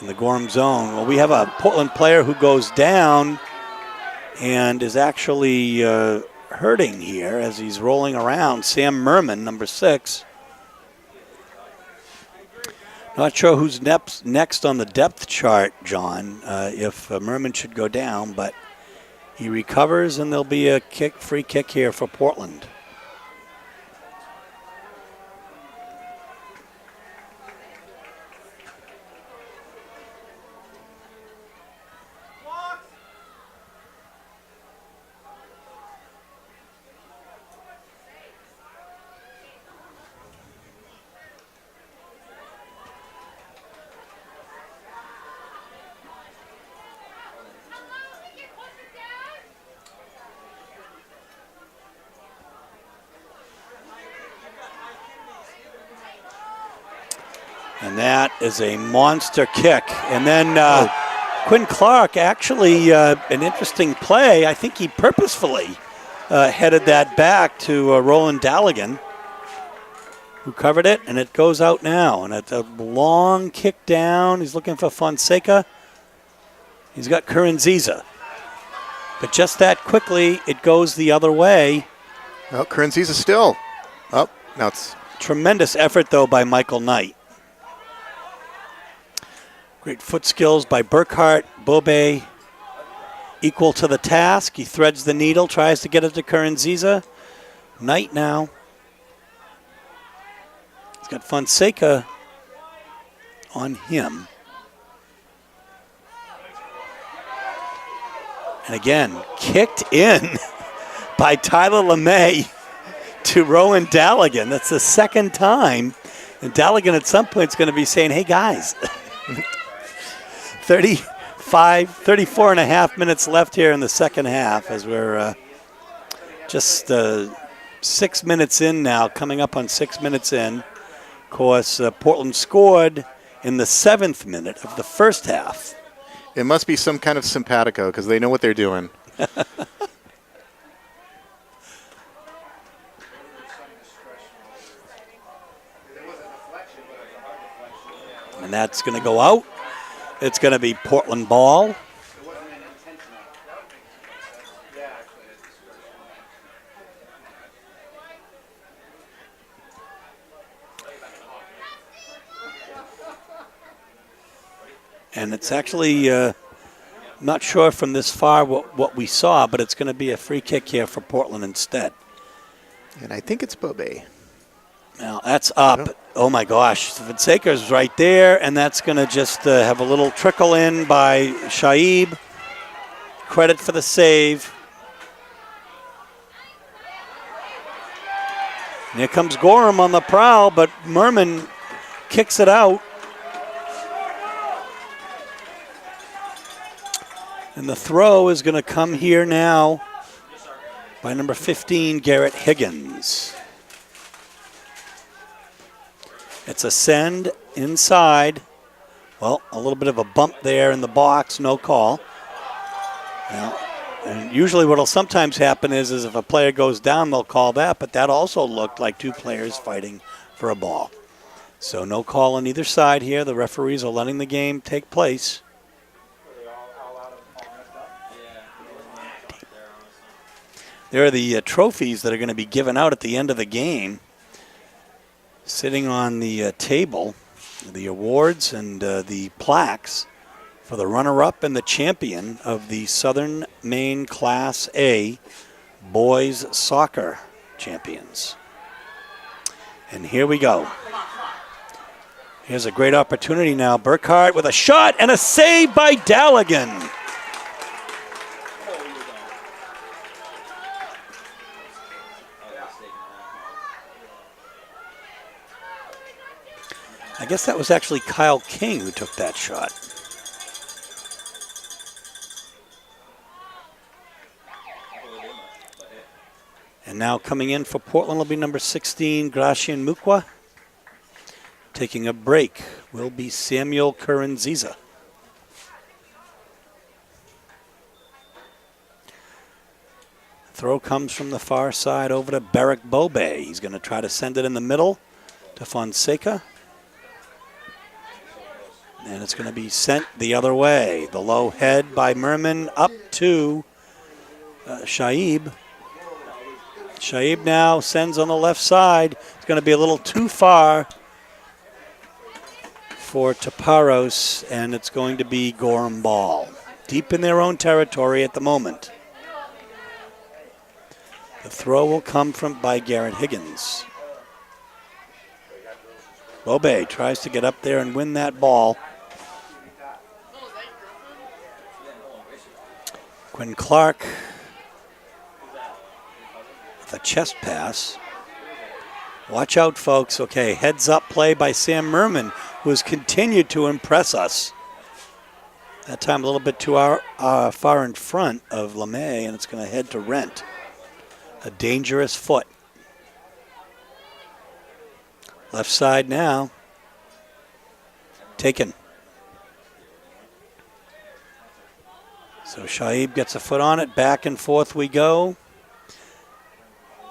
in the Gorham zone, well, we have a Portland player who goes down and is actually hurting here as he's rolling around. Sam Merman, number 6. Not sure who's next on the depth chart, John, if Merman should go down, but he recovers and there'll be a free kick here for Portland. And that is a monster kick. And then Quinn Clark, actually an interesting play. I think he purposefully headed that back to Roland Daligan, who covered it, and it goes out now. And it's a long kick down. He's looking for Fonseca. He's got Currenziza. But just that quickly, it goes the other way. Well, Currenziza still up. Now it's tremendous effort, though, by Michael Knight. Great foot skills by Burkhart. Bobe equal to the task. He threads the needle, tries to get it to Currenziza. Knight now. He's got Fonseca on him. And again, kicked in by Tyler LeMay to Rowan Daligan. That's the second time. And Daligan at some point is going to be saying, hey, guys, 34 and a half minutes left here in the second half as we're just 6 minutes in now, coming up on 6 minutes in. Of course, Portland scored in the 7th minute of the first half. It must be some kind of simpatico because they know what they're doing. And that's going to go out. It's going to be Portland ball. And it's actually not sure from this far what we saw, but it's going to be a free kick here for Portland instead. And I think it's Bobe. Now that's up. Oh my gosh, Fonseca's right there, and that's going to just have a little trickle in by Shaib. Credit for the save. And here comes Gorham on the prowl, but Merman kicks it out. And the throw is going to come here now by number 15, Garrett Higgins. It's a send inside. Well, a little bit of a bump there in the box, no call. Now, and usually what will sometimes happen is if a player goes down, they'll call that, but that also looked like two players fighting for a ball. So no call on either side here. The referees are letting the game take place. There are the trophies that are going to be given out at the end of the game. Sitting on the table, the awards and the plaques for the runner-up and the champion of the Southern Maine Class A Boys Soccer Champions. And here we go. Here's a great opportunity now. Burkhart with a shot and a save by Daligan. I guess that was actually Kyle King who took that shot. And now coming in for Portland will be number 16, Gracian Mukwa. Taking a break will be Samuel Curranziza. Throw comes from the far side over to Beric Bobe. He's going to try to send it in the middle to Fonseca. And it's going to be sent the other way. The low head by Merman up to Shaib. Shaib now sends on the left side. It's going to be a little too far for Taparos, and it's going to be Gorham ball. Deep in their own territory at the moment. The throw will come by Garrett Higgins. Bobe tries to get up there and win that ball. Quinn Clark with a chest pass. Watch out, folks. Okay, heads up play by Sam Merman, who has continued to impress us. That time a little bit too far in front of LeMay, and it's going to head to Rent. A dangerous foot. Left side now. Taken. So Shaib gets a foot on it. Back and forth we go.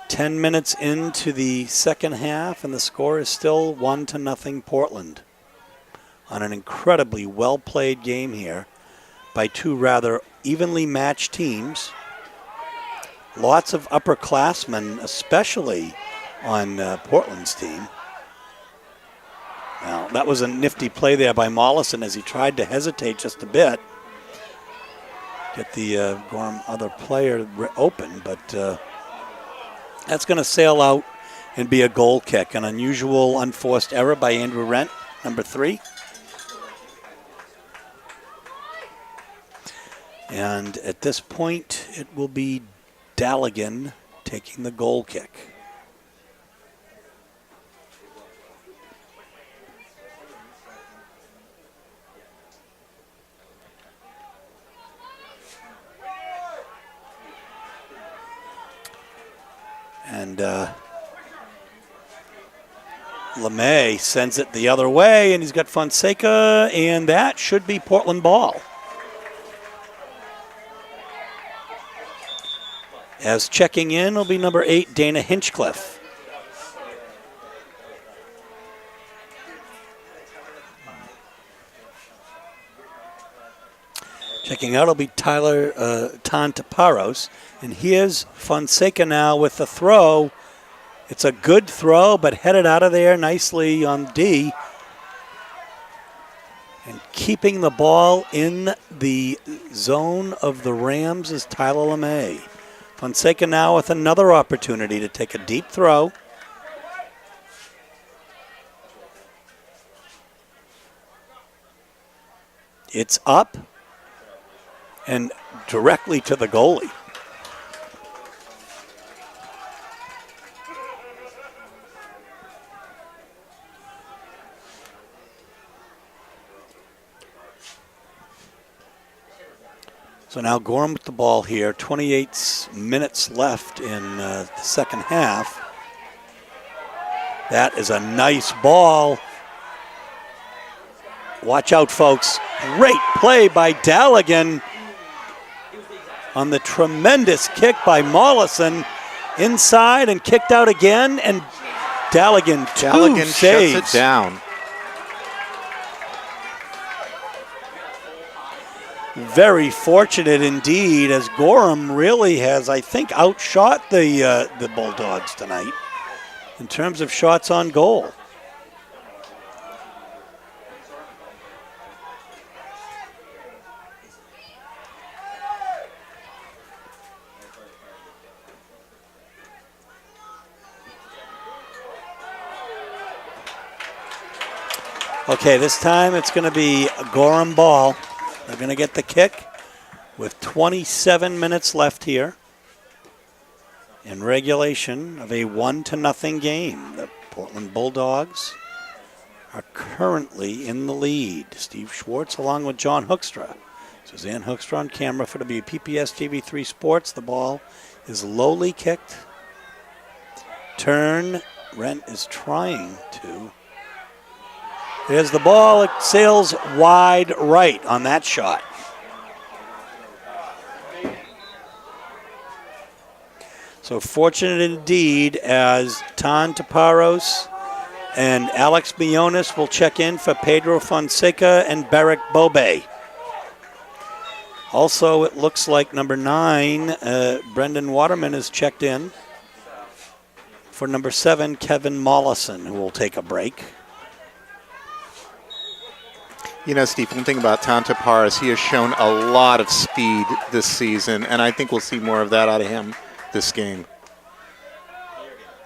10 minutes into the second half, and the score is still 1-0 Portland. On an incredibly well-played game here by two rather evenly matched teams. Lots of upperclassmen, especially on Portland's team. Now, that was a nifty play there by Mollison as he tried to hesitate just a bit. Get the Gorham other player open, but that's going to sail out and be a goal kick. An unusual unforced error by Andrew Rent, number 3. And at this point, it will be Daligan taking the goal kick. And LeMay sends it the other way, and he's got Fonseca, and that should be Portland ball. As checking in will be number 8, Dana Hinchcliffe. Checking out will be Tyler Taparos. And here's Fonseca now with the throw. It's a good throw, but headed out of there nicely on D. And keeping the ball in the zone of the Rams is Tyler LeMay. Fonseca now with another opportunity to take a deep throw. It's up and directly to the goalie. So now Gorham with the ball here. 28 minutes left in the second half. That is a nice ball. Watch out, folks. Great play by Daligan on the tremendous kick by Mollison. Inside and kicked out again, and Daligan saves. Shuts it down. very fortunate indeed, as Gorham really has, I think, outshot the Bulldogs tonight in terms of shots on goal. Okay, this time it's going to be a Gorham ball. They're going to get the kick with 27 minutes left here in regulation of a 1-0 game. The Portland Bulldogs are currently in the lead. Steve Schwartz along with John Hoekstra. Suzanne Hoekstra on camera for WPPS TV3 Sports. The ball is lowly kicked. Turn. Rent is trying to. There's the ball. It sails wide right on that shot. So fortunate indeed, as Tan Taparos and Alex Mionis will check in for Pedro Fonseca and Beric Bobe. Also, it looks like number 9, Brendan Waterman, is checked in for number 7, Kevin Mollison, who will take a break. You know, Steve, one thing about Tan Taparos, he has shown a lot of speed this season, and I think we'll see more of that out of him this game.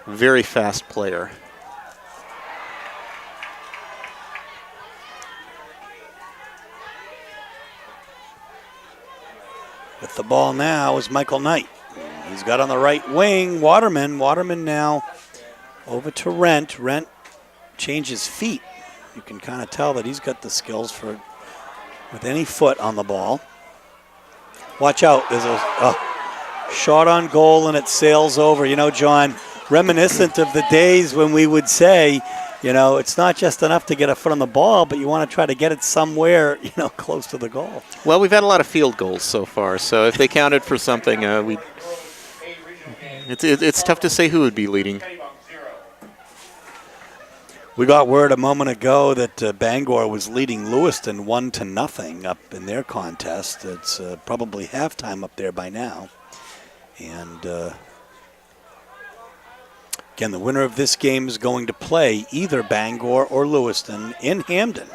Very fast player. With the ball now is Michael Knight. He's got on the right wing Waterman. Waterman now over to Rent. Rent changes feet. You can kind of tell that he's got the skills for with any foot on the ball. Watch out. There's a shot on goal and it sails over. You know, John, reminiscent of the days when we would say, you know, it's not just enough to get a foot on the ball, but you want to try to get it somewhere, you know, close to the goal. Well, we've had a lot of field goals so far, so if they counted for something, it's tough to say who would be leading. We got word a moment ago that Bangor was leading Lewiston 1-0 up in their contest. It's probably halftime up there by now. And again, the winner of this game is going to play either Bangor or Lewiston in Hamden,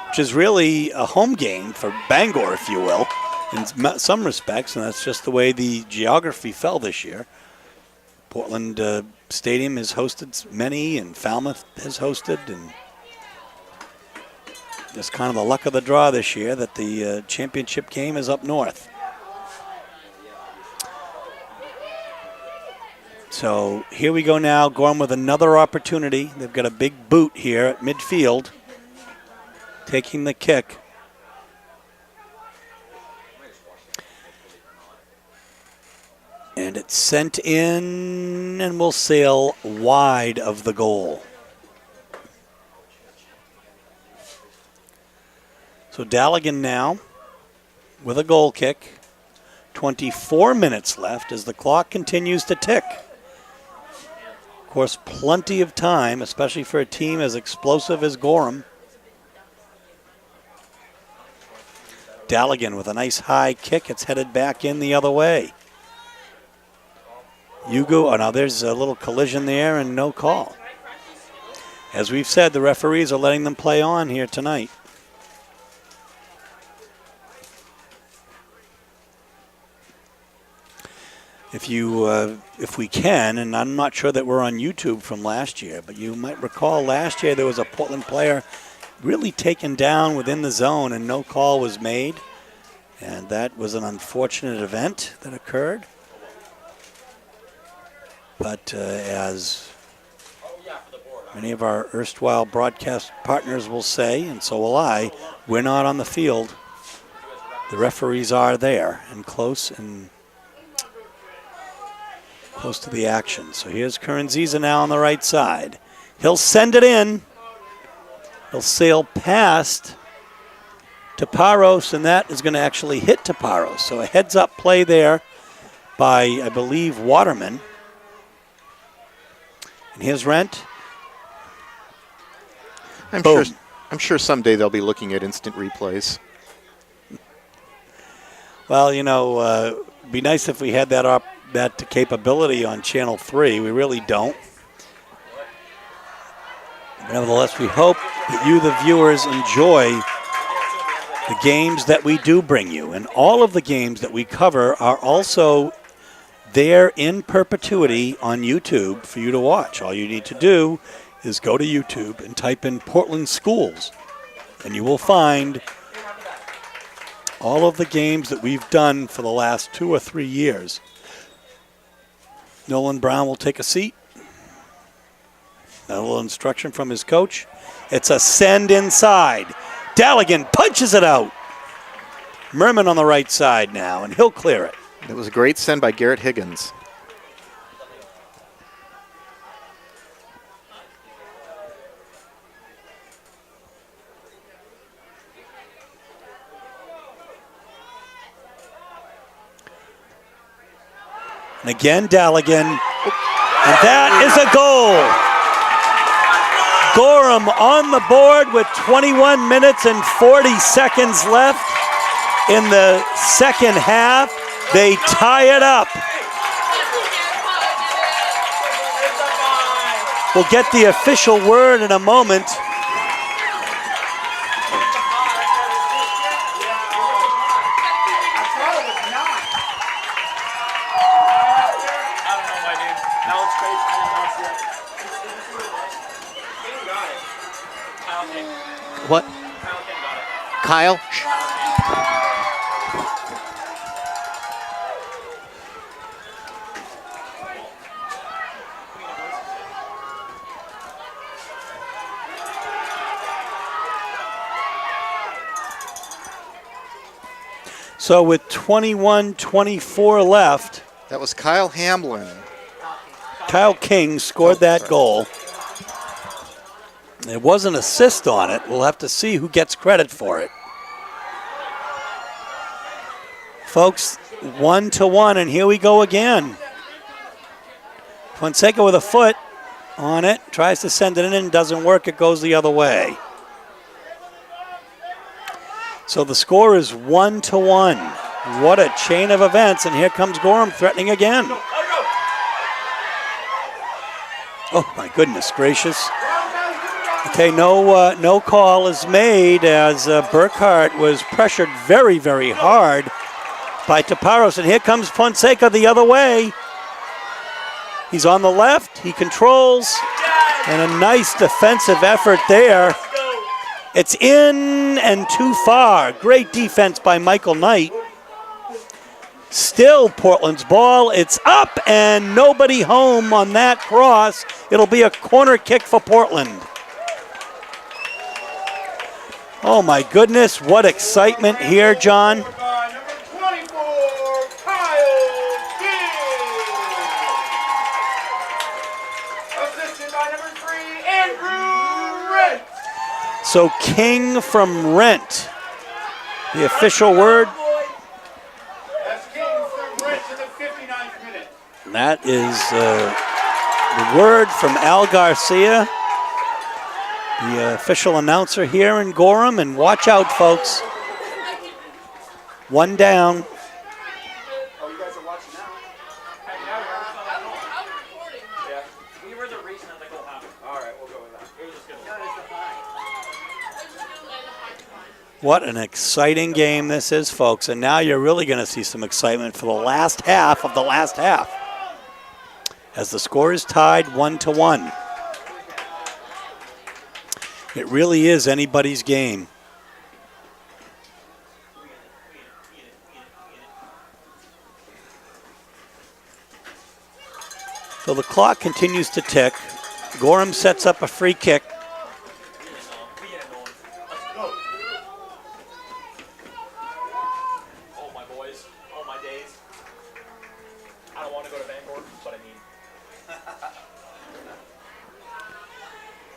which is really a home game for Bangor, if you will, in some respects, and that's just the way the geography fell this year. Portland Stadium has hosted many, and Falmouth has hosted, and just kind of the luck of the draw this year that the championship game is up north. So here we go now, Gorham with another opportunity. They've got a big boot here at midfield, taking the kick. And it's sent in and will sail wide of the goal. So Daligan now with a goal kick. 24 minutes left as the clock continues to tick. Of course, plenty of time, especially for a team as explosive as Gorham. Daligan with a nice high kick. It's headed back in the other way. Hugo, oh no, there's a little collision there and no call. As we've said, the referees are letting them play on here tonight. If we can, and I'm not sure that we're on YouTube from last year, but you might recall last year there was a Portland player really taken down within the zone and no call was made. And that was an unfortunate event that occurred. But as many of our erstwhile broadcast partners will say, and so will I, we're not on the field. The referees are there and close to the action. So here's Kernziza now on the right side. He'll send it in. He'll sail past Taparos, and that is going to actually hit Taparos. So a heads-up play there by, I believe, Waterman. And here's Rent. I'm sure someday they'll be looking at instant replays. Well, it'd be nice if we had that capability on Channel 3. We really don't. Nevertheless, we hope that you, the viewers, enjoy the games that we do bring you. And all of the games that we cover are also there in perpetuity on YouTube for you to watch. All you need to do is go to YouTube and type in Portland Schools, and you will find all of the games that we've done for the last 2 or 3 years. Nolan Brown will take a seat. A little instruction from his coach. It's a send inside. Dalligan punches it out. Merman on the right side now, and he'll clear it. It was a great send by Garrett Higgins. And again, Dalligan. And that is a goal. Gorham on the board with 21 minutes and 40 seconds left in the second half. They tie it up. We'll get the official word in a moment. What? Kyle? So with 21-24 left, That was Kyle Hamlin. Kyle King scored that goal. There was an assist on it. We'll have to see who gets credit for it. Folks, 1-1, and here we go again. Fonseca with a foot on it, tries to send it in, doesn't work, it goes the other way. So the score is 1-1. What a chain of events, and here comes Gorham threatening again. Oh my goodness gracious. Okay, no call is made as Burkhart was pressured very, very hard by Taparos. And here comes Fonseca the other way. He's on the left, he controls, and a nice defensive effort there. It's in and too far. Great defense by Michael Knight. Still Portland's ball. It's up and nobody home on that cross. It'll be a corner kick for Portland. Oh my goodness, what excitement here, John. Number 24, Kyle King. Assisted by number 3, Andrew Rent. So King from Rent. The official word. That's King from Rent to the 59th minute. That is the word from Al Garcia, the official announcer here in Gorham. And watch out, folks. One down. Oh, you guys are watching now? I was recording. Yeah, we were the reason that the goal happened. All right, we'll go with that. It was just good. What an exciting game this is, folks. And now you're really going to see some excitement for the last half of the last half, as the score is tied 1-1. It really is anybody's game. So the clock continues to tick. Gorham sets up a free kick. Oh, my boys. Oh, my days. I don't want to go to Bangor, but I mean.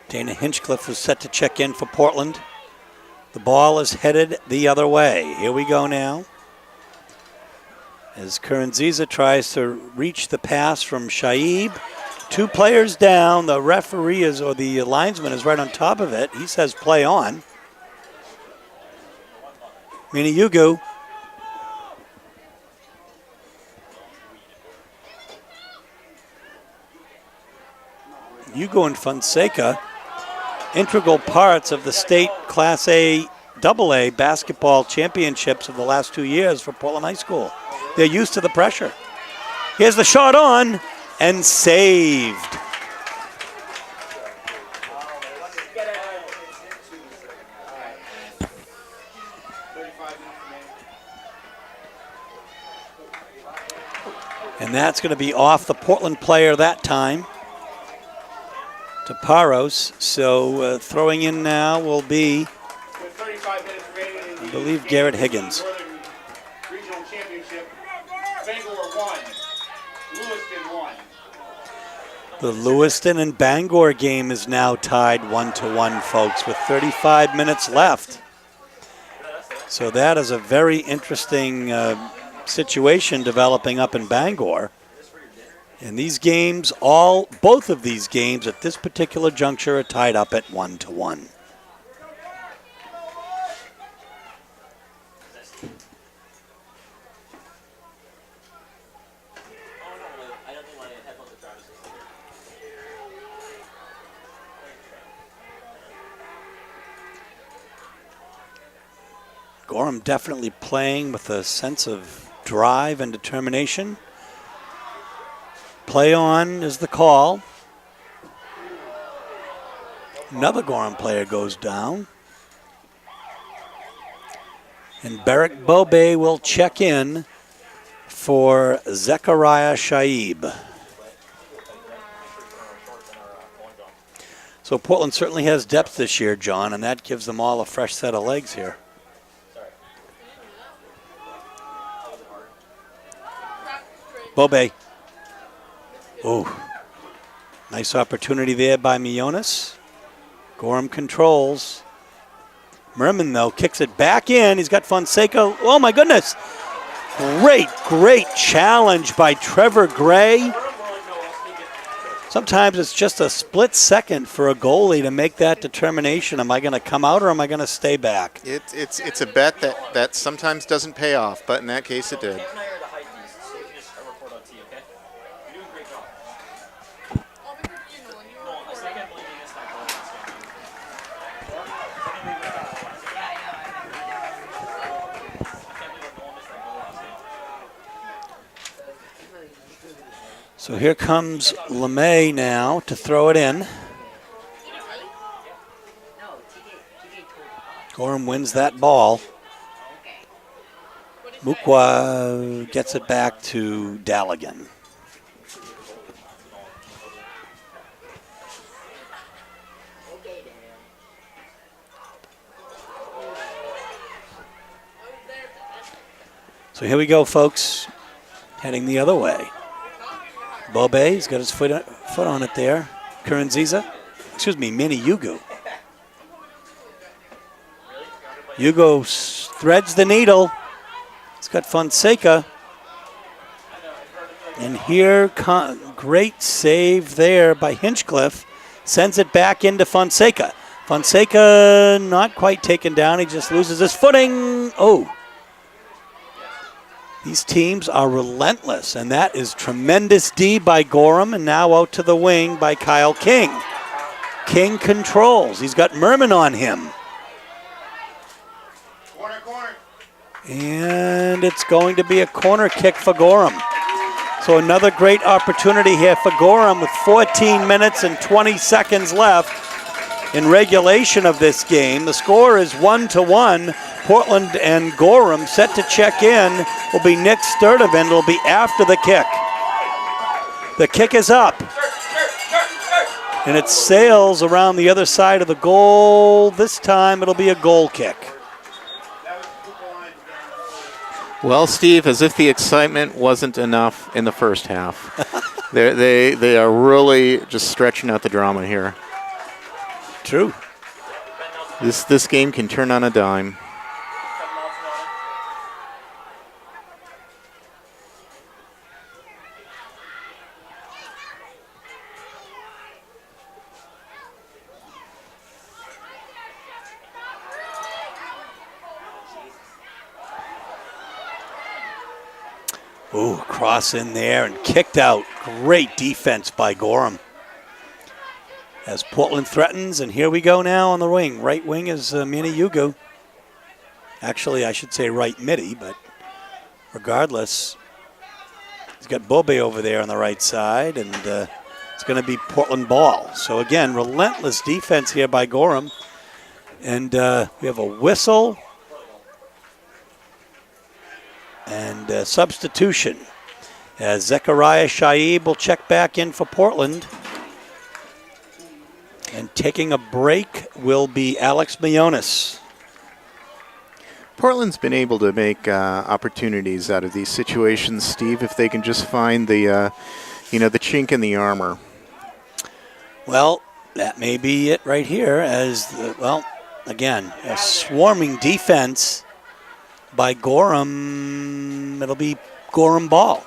Dana Hinchcliffe was set to check in for Portland. The ball is headed the other way. Here we go now. As Kuranziza tries to reach the pass from Shaib. 2 players down. The referee is, or the linesman is right on top of it. He says play on. Mina Yugu. Hugo and Fonseca, integral parts of the state Class A, AA basketball championships of the last 2 years for Portland High School. They're used to the pressure. Here's the shot on and saved. And that's going to be off the Portland player that time to Paros. So throwing in now will be, I believe, Garrett Higgins. Regional Championship. Bangor 1, Lewiston 1. The Lewiston and Bangor game is now tied 1-1, folks, with 35 minutes left. So that is a very interesting situation developing up in Bangor. And these games, both of these games at this particular juncture are tied up at 1-1. Gorham definitely playing with a sense of drive and determination. Play on is the call. Another Gorham player goes down. And Barrick Bobe will check in for Zechariah Shaib. So Portland certainly has depth this year, John, and that gives them all a fresh set of legs here. Bobe. Oh, nice opportunity there by Mionis. Gorham controls. Merman, though, kicks it back in. He's got Fonseca. Oh, my goodness. Great challenge by Trevor Gray. Sometimes it's just a split second for a goalie to make that determination. Am I going to come out or am I going to stay back? It's a bet that sometimes doesn't pay off, but in that case it did. So here comes LeMay now to throw it in. Gorham wins that ball. Mukwa gets it back to Daligan. So here we go, folks, heading the other way. Bobe's got his foot on it there. Manny Yugu. Yugo threads the needle. He's got Fonseca. And here, great save there by Hinchcliffe. Sends it back into Fonseca. Fonseca not quite taken down. He just loses his footing. Oh. These teams are relentless, and that is tremendous D by Gorham, and now out to the wing by Kyle King. King controls. He's got Merman on him. Corner. And it's going to be a corner kick for Gorham. So another great opportunity here for Gorham with 14 minutes and 20 seconds left in regulation of this game. The score is 1-1. Portland and Gorham set to check in will be Nick Sturdivant. It'll be after the kick. The kick is up. And it sails around the other side of the goal. This time it'll be a goal kick. Well, Steve, as if the excitement wasn't enough in the first half. They are really just stretching out the drama here. True. This game can turn on a dime. Ooh, cross in there and kicked out. Great defense by Gorham. as Portland threatens, and here we go now on the wing. Right wing is Manny Yugu. Actually, I should say right midi, but regardless, he's got Bobe over there on the right side, and it's going to be Portland ball. So again, relentless defense here by Gorham. And we have a whistle and a substitution as Zechariah Shaib will check back in for Portland. And taking a break will be Alex Mionis. Portland's been able to make opportunities out of these situations, Steve, if they can just find the chink in the armor. Well, that may be it right here again, a swarming defense by Gorham. It'll be Gorham ball.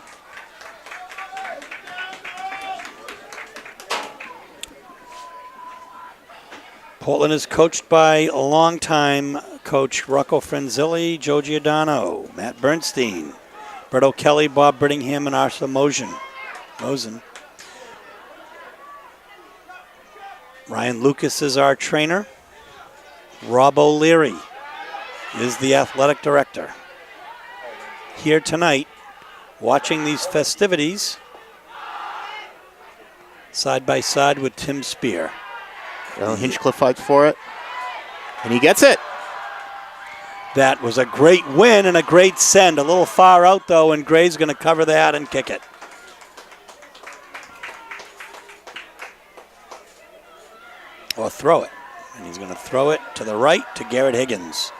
Portland is coached by a longtime coach Rocco Frenzilli, Joe Giordano, Matt Bernstein, Brett O'Kelly, Bob Brittingham, and Arthur Mosen. Ryan Lucas is our trainer. Rob O'Leary is the athletic director. Here tonight, watching these festivities, side by side with Tim Spear. Well, Hinchcliffe fights for it, and he gets it. That was a great win and a great send. A little far out, though, and Gray's going to cover that and kick it. Or throw it. And he's going to throw it to the right to Garrett Higgins.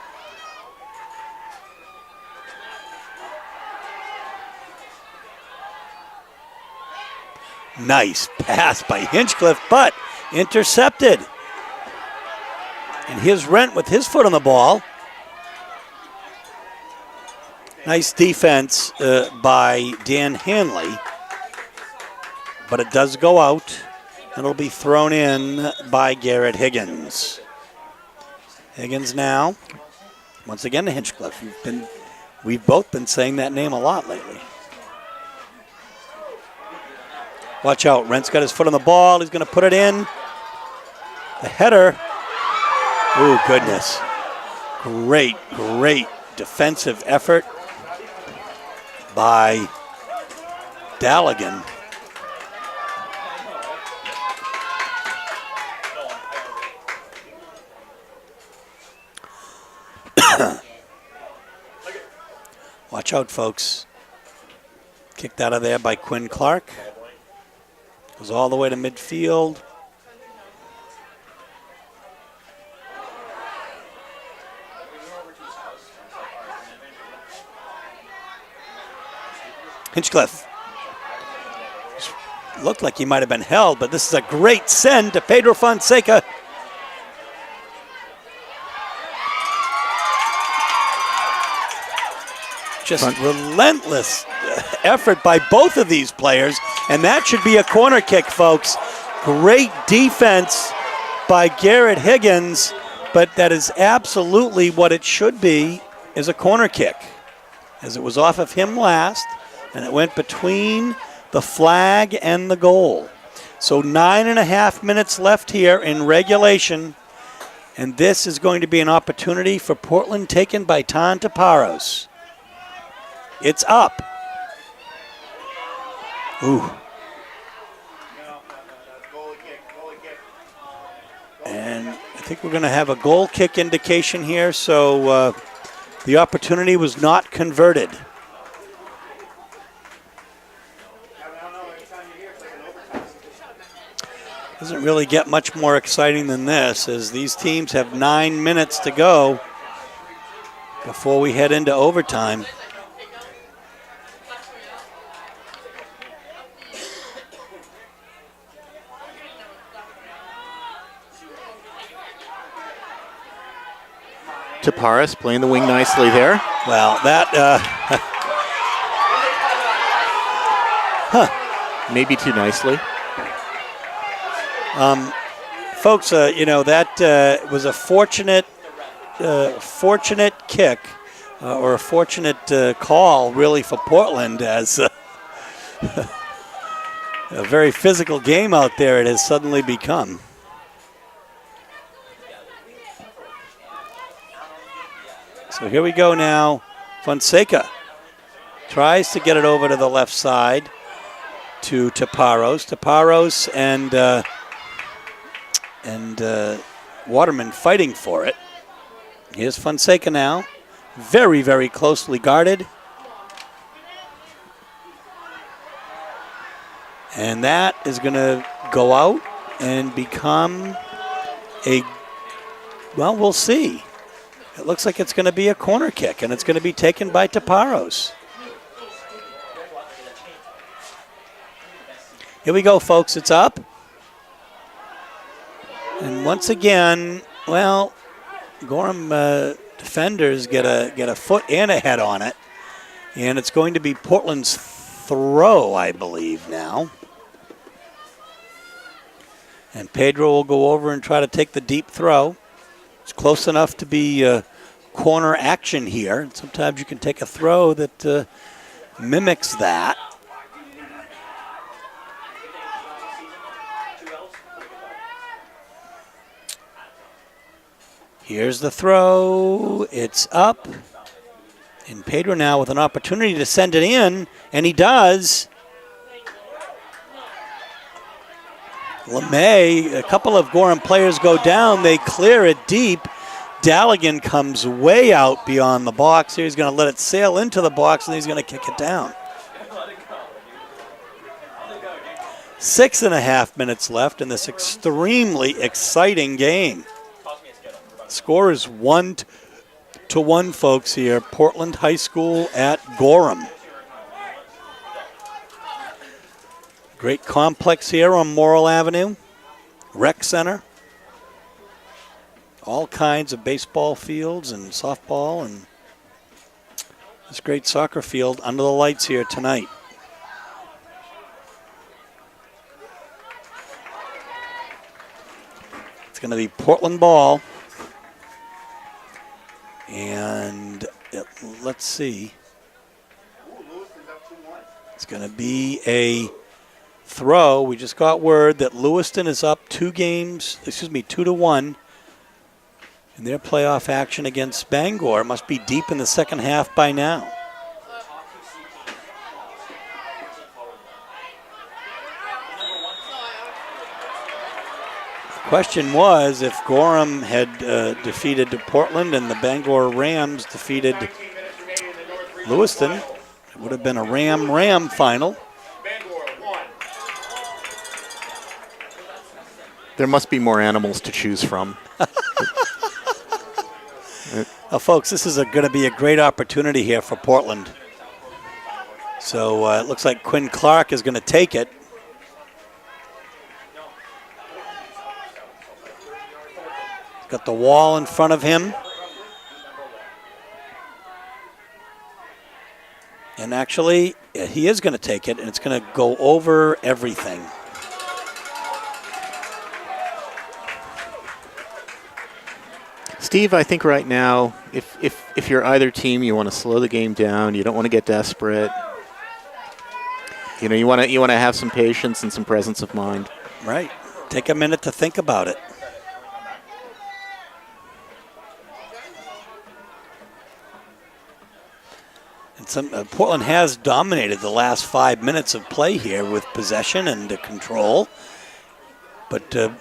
Nice pass by Hinchcliffe, but intercepted. And here's Rent with his foot on the ball. Nice defense by Dan Hanley. But it does go out. And it'll be thrown in by Garrett Higgins. Higgins now. Once again to Hinchcliffe. We've both been saying that name a lot lately. Watch out. Rent's got his foot on the ball. He's going to put it in. The header. Oh, goodness. Great defensive effort by Daligan. Watch out, folks. Kicked out of there by Quinn Clark. Goes all the way to midfield. Hinchcliffe. Looked like he might have been held, but this is a great send to Pedro Fonseca. Just relentless effort by both of these players, and that should be a corner kick, folks. Great defense by Garrett Higgins, but that is absolutely what it should be, is a corner kick, as it was off of him last, and it went between the flag and the goal. So 9.5 minutes left here in regulation, and this is going to be an opportunity for Portland taken by Tan Taparos. It's up. Ooh. And I think we're going to have a goal kick indication here, so the opportunity was not converted. Doesn't really get much more exciting than this, as these teams have 9 minutes to go before we head into overtime. Taparis playing the wing nicely there. Well, that maybe too nicely. Folks, that was a fortunate kick or a fortunate call, really, for Portland, as a very physical game out there it has suddenly become. So here we go now. Fonseca tries to get it over to the left side to Taparos. Taparos and Waterman fighting for it. Here's Fonseca now. Very, very closely guarded. And that is going to go out and become a, well, we'll see. It looks like it's going to be a corner kick, and it's going to be taken by Taparos. Here we go, folks. It's up. And once again, well, Gorham defenders get a foot and a head on it. And it's going to be Portland's throw, I believe, now. And Pedro will go over and try to take the deep throw. It's close enough to be corner action here. Sometimes you can take a throw that mimics that. Here's the throw. It's up. And Pedro now with an opportunity to send it in, and he does. LeMay, a couple of Gorham players go down. They clear it deep. Dalligan comes way out beyond the box. Here he's going to let it sail into the box, and he's going to kick it down. 6.5 minutes left in this extremely exciting game. Score is 1-1, folks, here. Portland High School at Gorham. Great complex here on Morrill Avenue. Rec Center. All kinds of baseball fields and softball and this great soccer field under the lights here tonight. It's going to be Portland ball. And let's see. It's going to be a throw. We just got word that Lewiston is up 2-1 in their playoff action against Bangor. It must be deep in the second half by now. The question was if Gorham had defeated Portland and the Bangor Rams defeated Lewiston, it would have been a Ram final. There must be more animals to choose from. Folks, this is going to be a great opportunity here for Portland. So it looks like Quinn Clark is going to take it. Got the wall in front of him. And actually, he is going to take it, and it's going to go over everything. Steve, I think right now, if you're either team, you want to slow the game down. You don't want to get desperate. You know, you want to have some patience and some presence of mind. Right. Take a minute to think about it. And Portland has dominated the last 5 minutes of play here with possession and control. But the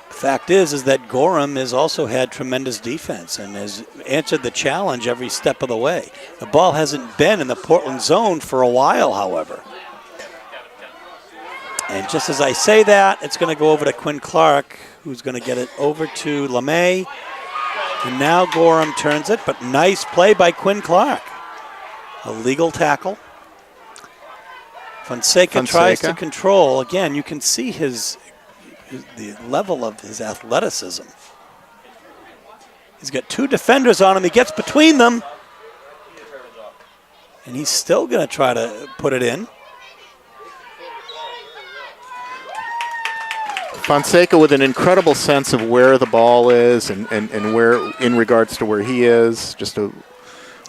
fact is that Gorham has also had tremendous defense and has answered the challenge every step of the way. The ball hasn't been in the Portland zone for a while, however. And just as I say that, it's going to go over to Quinn Clark, who's going to get it over to LeMay. And now Gorham turns it, but nice play by Quinn Clark. A legal tackle. Fonseca tries to control. Again, you can see the level of his athleticism. He's got two defenders on him. He gets between them. And he's still going to try to put it in. Fonseca with an incredible sense of where the ball is and where, in regards to where he is. Just a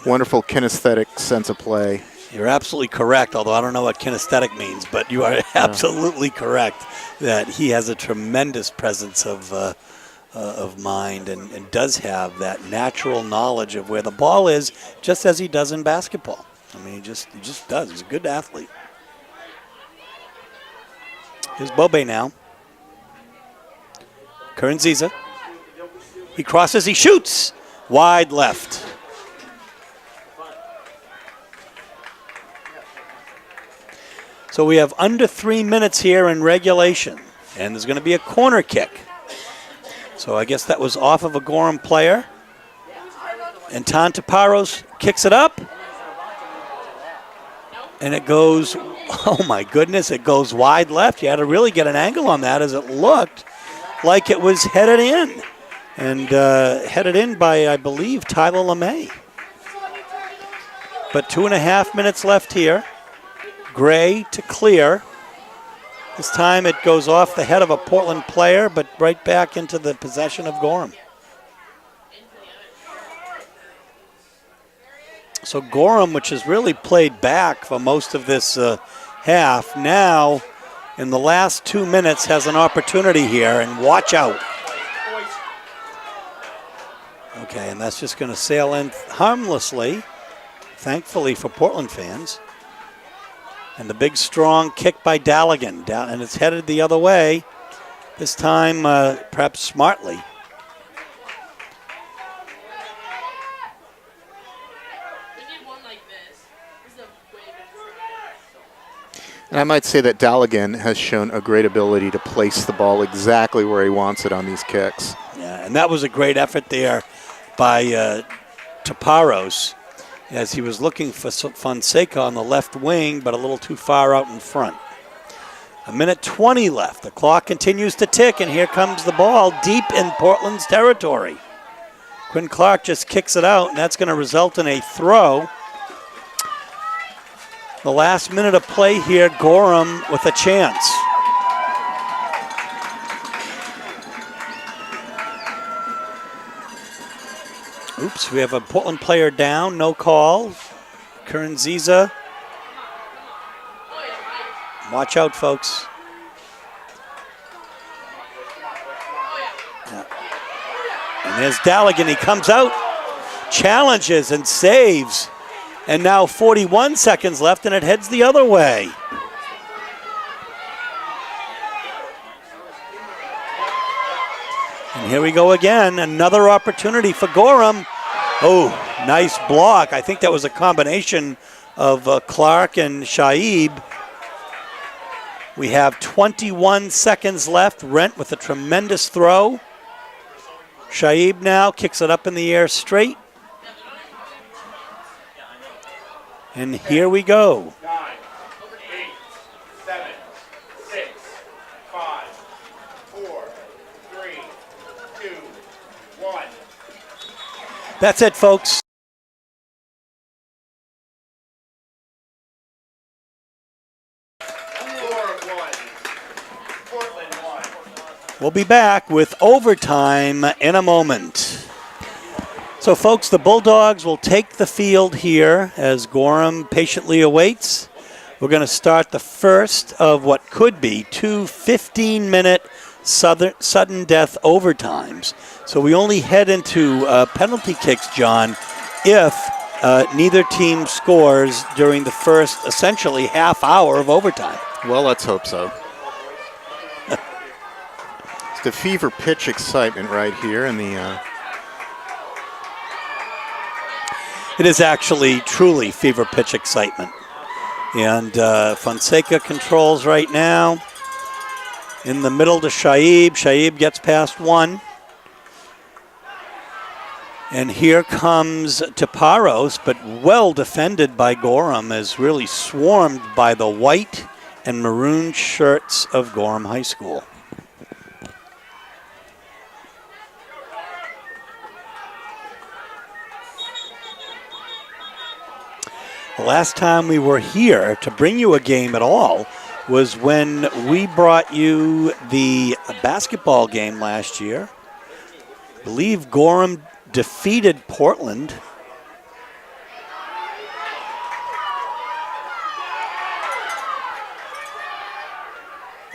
wonderful kinesthetic sense of play. You're absolutely correct, although I don't know what kinesthetic means, but you are absolutely correct that he has a tremendous presence of of mind and does have that natural knowledge of where the ball is, just as he does in basketball. I mean, he just does. He's a good athlete. Here's Bobe now. Kernziza. He crosses, he shoots. Wide left. So we have under 3 minutes here in regulation. And there's going to be a corner kick. So I guess that was off of a Gorham player. And Taparos kicks it up. And it goes, oh my goodness, it goes wide left. You had to really get an angle on that as it looked like it was headed in. And headed in by, I believe, Tyler LeMay. But 2.5 minutes left here. Gray to clear. This time it goes off the head of a Portland player, but right back into the possession of Gorham. So Gorham, which has really played back for most of this half, now in the last 2 minutes has an opportunity here, and watch out. Okay, and that's just going to sail in harmlessly, thankfully for Portland fans. And the big, strong kick by Daligan, and it's headed the other way, this time perhaps smartly. And I might say that Daligan has shown a great ability to place the ball exactly where he wants it on these kicks. Yeah, and that was a great effort there by Taparos, as he was looking for Fonseca on the left wing, but a little too far out in front. 1:20 left. The clock continues to tick, and here comes the ball deep in Portland's territory. Quinn Clark just kicks it out, and that's going to result in a throw. The last minute of play here, Gorham with a chance. Oops, we have a Portland player down, no call. Kernziza. Watch out, folks. Yeah. And there's Daligan, he comes out, challenges and saves. And now 41 seconds left, and it heads the other way. And here we go again, another opportunity for Gorham. Oh, nice block. I think that was a combination of Clark and Shaib. We have 21 seconds left. Rent with a tremendous throw. Shaib now kicks it up in the air straight. And here we go. 9, 8, 7, 6, 5, 4, 3, 2, 1. That's it, folks. Portland 1. We'll be back with overtime in a moment. So, folks, the Bulldogs will take the field here as Gorham patiently awaits. We're going to start the first of what could be two 15-minute sudden death overtimes. So we only head into penalty kicks, John, if neither team scores during the first, essentially, half hour of overtime. Well, let's hope so. It's the fever pitch excitement right here in the... It is actually truly fever pitch excitement. And Fonseca controls right now. In the middle to Shaib. Shaib gets past one. And here comes Taparos, but well defended by Gorham, as really swarmed by the white and maroon shirts of Gorham High School. The last time we were here to bring you a game at all was when we brought you the basketball game last year. I believe Gorham defeated Portland.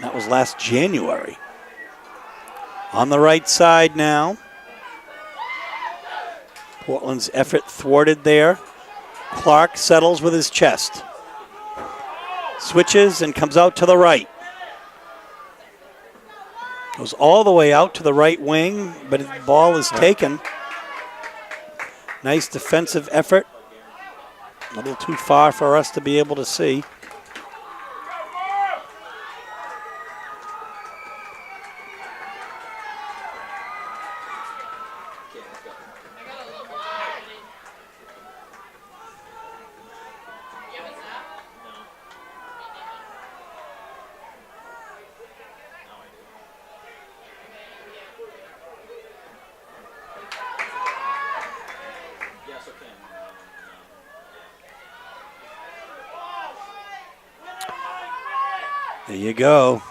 That was last January. On the right side now. Portland's effort thwarted there. Clark settles with his chest. Switches and comes out to the right. Goes all the way out to the right wing, but the ball is taken. Nice defensive effort. A little too far for us to be able to see. There you go.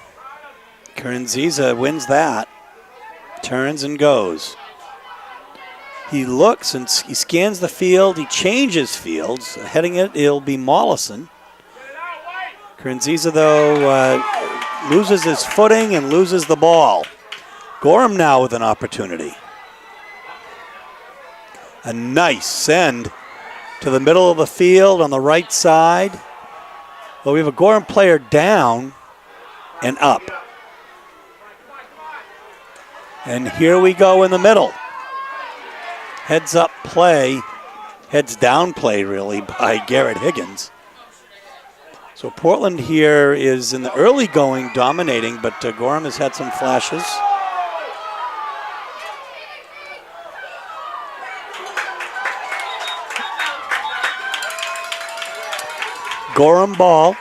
Kernziza wins that. Turns and goes. He looks and he scans the field. He changes fields. Heading it, it'll be Mollison. Kernziza, though, loses his footing and loses the ball. Gorham now with an opportunity. A nice send to the middle of the field on the right side. Well, we have a Gorham player down and up. And here we go in the middle. Heads up play, heads down play really by Garrett Higgins. So Portland here is in the early going dominating, but Gorham has had some flashes. Gorham ball.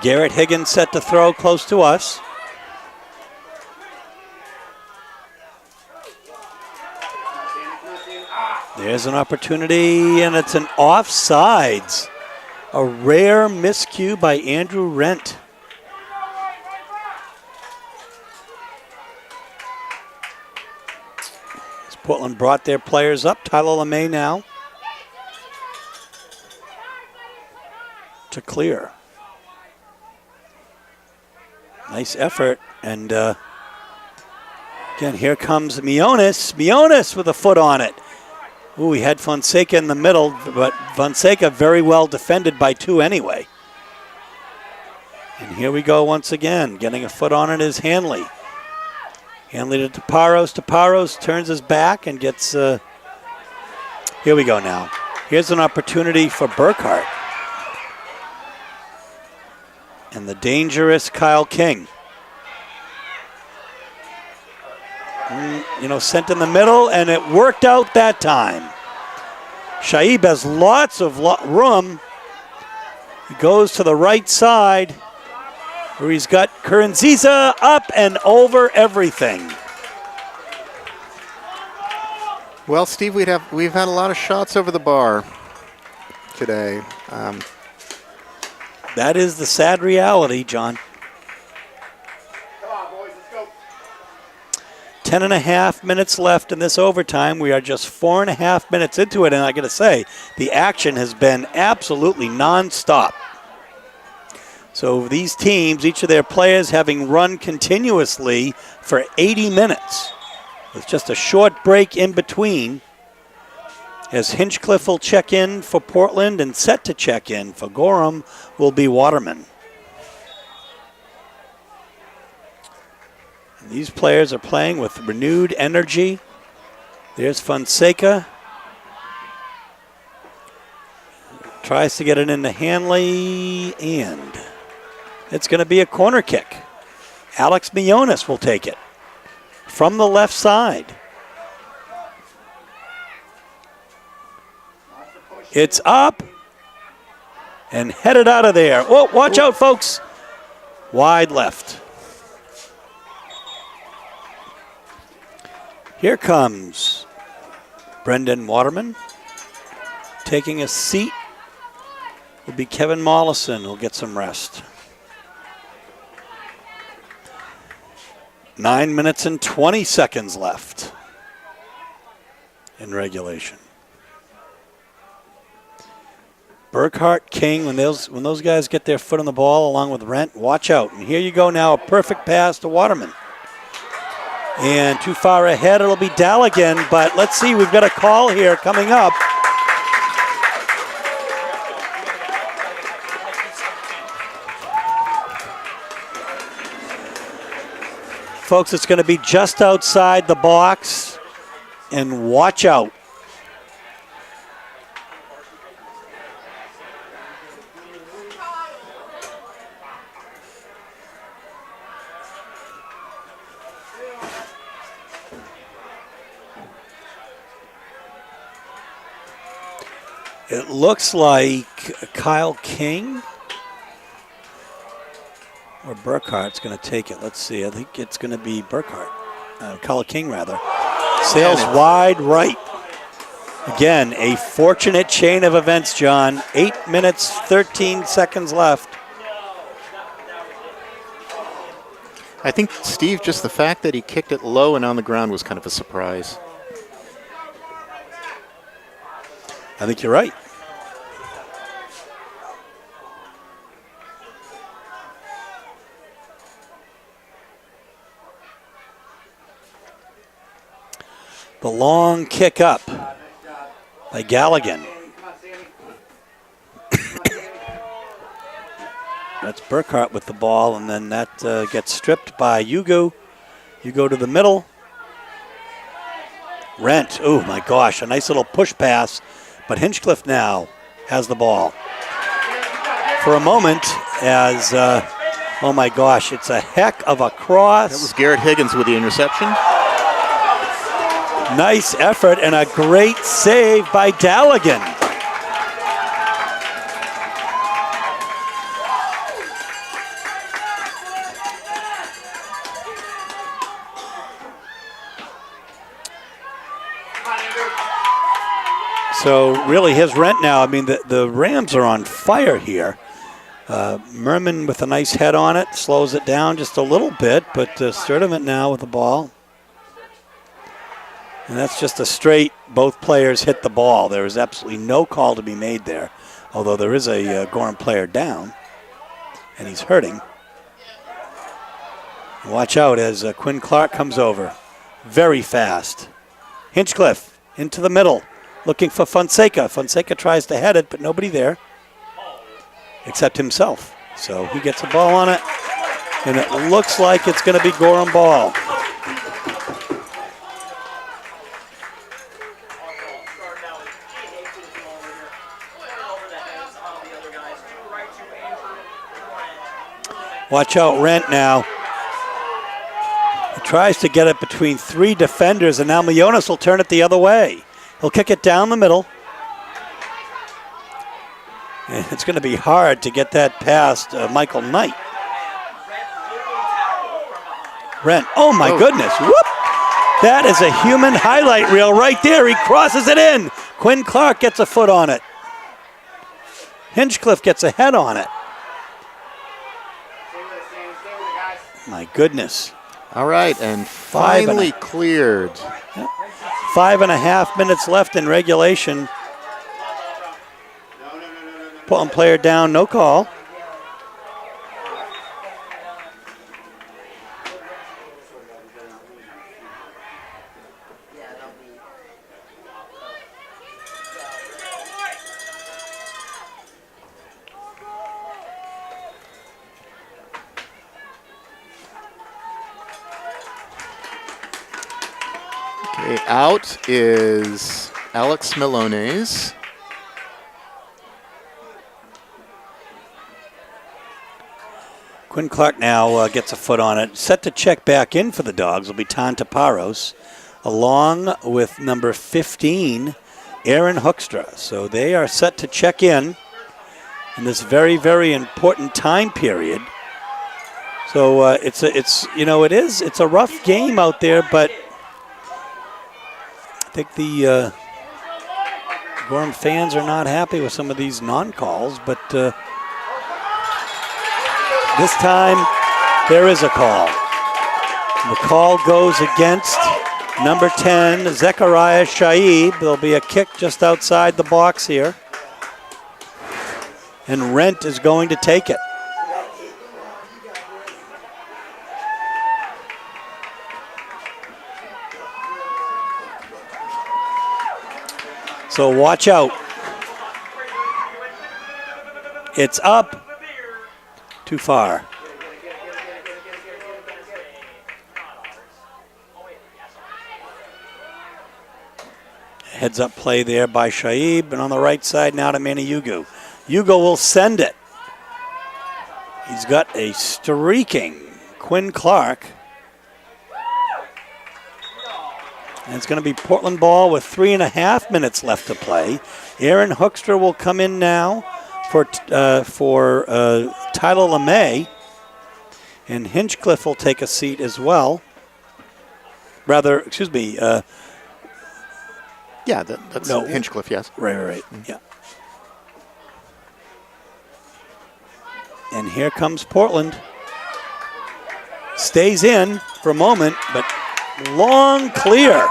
Garrett Higgins set to throw close to us. There's an opportunity, and it's an offsides. A rare miscue by Andrew Rent. As Portland brought their players up. Tyler LeMay now to clear. Nice effort, and again, here comes Mionis. Mionis with a foot on it. Ooh, he had Fonseca in the middle, but Fonseca very well defended by two anyway. And here we go once again. Getting a foot on it is Hanley. Hanley to Taparos. Taparos turns his back and gets... here we go now. Here's an opportunity for Burkhart. And the dangerous Kyle King. Sent in the middle, and it worked out that time. Shaib has lots of room. He goes to the right side, where he's got Kernziza up and over everything. Well, Steve, we've had a lot of shots over the bar today. That is the sad reality, John. 10.5 minutes left in this overtime. We are just 4.5 minutes into it, and I got to say, the action has been absolutely nonstop. So these teams, each of their players having run continuously for 80 minutes, with just a short break in between, as Hinchcliffe will check in for Portland, and set to check in for Gorham will be Waterman. These players are playing with renewed energy. There's Fonseca. Tries to get it into Hanley, and it's going to be a corner kick. Alex Mionis will take it from the left side. It's up and headed out of there. Oh, watch out, folks. Wide left. Here comes Brendan Waterman. Taking a seat will be Kevin Mollison, who'll get some rest. 9 minutes and 20 seconds left in regulation. Burkhart, King, when those guys get their foot on the ball along with Rent, watch out. And here you go now, a perfect pass to Waterman. And too far ahead, it'll be Daligan, but let's see, we've got a call here coming up. Folks, it's going to be just outside the box, and watch out. It looks like Kyle King or Burkhart's going to take it. Let's see. I think it's going to be Burkhart. Kyle King, rather. Sails wide right. Again, a fortunate chain of events, John. 8 minutes, 13 seconds left. I think, Steve, just the fact that he kicked it low and on the ground was kind of a surprise. I think you're right. The long kick up by Galligan. That's Burkhart with the ball, and then that gets stripped by Hugo. Hugo to the middle. Rent, oh my gosh, a nice little push pass, but Hinchcliffe now has the ball. For a moment, as, oh my gosh, it's a heck of a cross. That was Garrett Higgins with the interception. Nice effort and a great save by Daligan. So really his rent now, I mean, the Rams are on fire here. Merman with a nice head on it, slows it down just a little bit, but Sturdivant now with the ball. And that's just a straight, both players hit the ball. There is absolutely no call to be made there, although there is a Gorham player down, and he's hurting. Watch out as Quinn Clark comes over. Very fast. Hinchcliffe into the middle, looking for Fonseca. Fonseca tries to head it, but nobody there except himself. So he gets a ball on it, and it looks like it's going to be Gorham ball. Watch out, Rent now. He tries to get it between three defenders, and now Mionis will turn it the other way. He'll kick it down the middle. And it's going to be hard to get that past Michael Knight. Rent, oh my goodness, whoop! That is a human highlight reel right there. He crosses it in. Quinn Clark gets a foot on it. Hinchcliffe gets a head on it. My goodness. All right, and finally cleared. 5.5 minutes left in regulation. Pulling player down, no call. Okay, out is Alex Milones. Quinn Clark now gets a foot on it. Set to check back in for the Dogs will be Tan Taparos, along with number 15, Aaron Hoekstra. So they are set to check in this very, very important time period. So it's a rough game out there, but I think the Gorham fans are not happy with some of these non-calls, but this time there is a call. The call goes against number 10, Zechariah Shaib. There'll be a kick just outside the box here. And Rent is going to take it. So watch out. It's up. Too far. Heads up play there by Shaib, and on the right side now to Manny Yugo. Yugo will send it. He's got a streaking Quinn Clark. And it's going to be Portland ball with 3.5 minutes left to play. Aaron Hoekstra will come in now for Tyler LeMay. And Hinchcliffe will take a seat as well. Rather, excuse me. Yeah, that's no. Hinchcliffe, yes. Right. Yeah. And here comes Portland. Stays in for a moment, but long clear.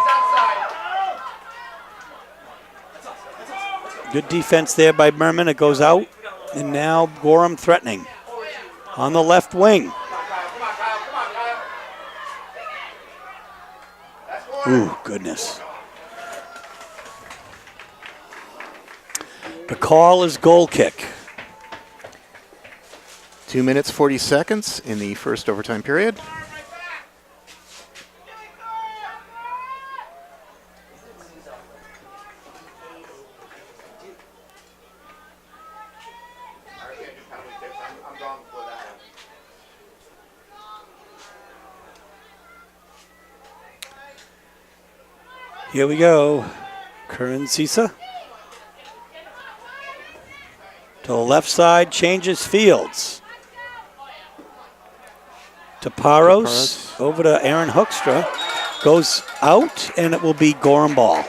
Good defense there by Merman. It goes out. And now Gorham threatening on the left wing. Ooh, goodness. The call is goal kick. 2 minutes, 40 seconds in the first overtime period. Here we go. Curran Cisa. To the left side, changes fields. Taparos over to Aaron Hoekstra. Goes out, and it will be Gorham ball.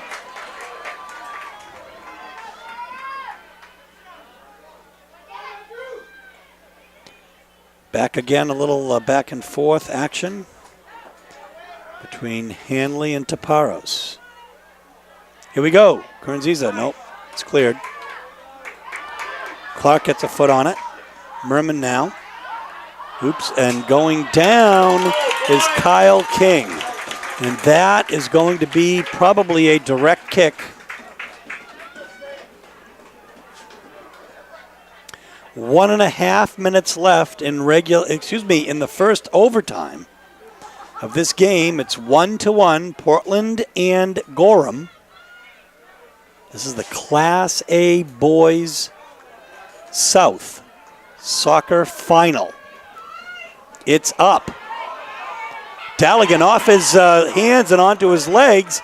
Back again, a little back and forth action between Hanley and Taparos. Here we go. Kernziza, nope, it's cleared. Clark gets a foot on it. Merman now. Oops, and going down is Kyle King. And that is going to be probably a direct kick. One and a half minutes left in in the first overtime of this game. It's 1-1, Portland and Gorham. This is the Class A Boys South Soccer Final. It's up. Daligan off his hands and onto his legs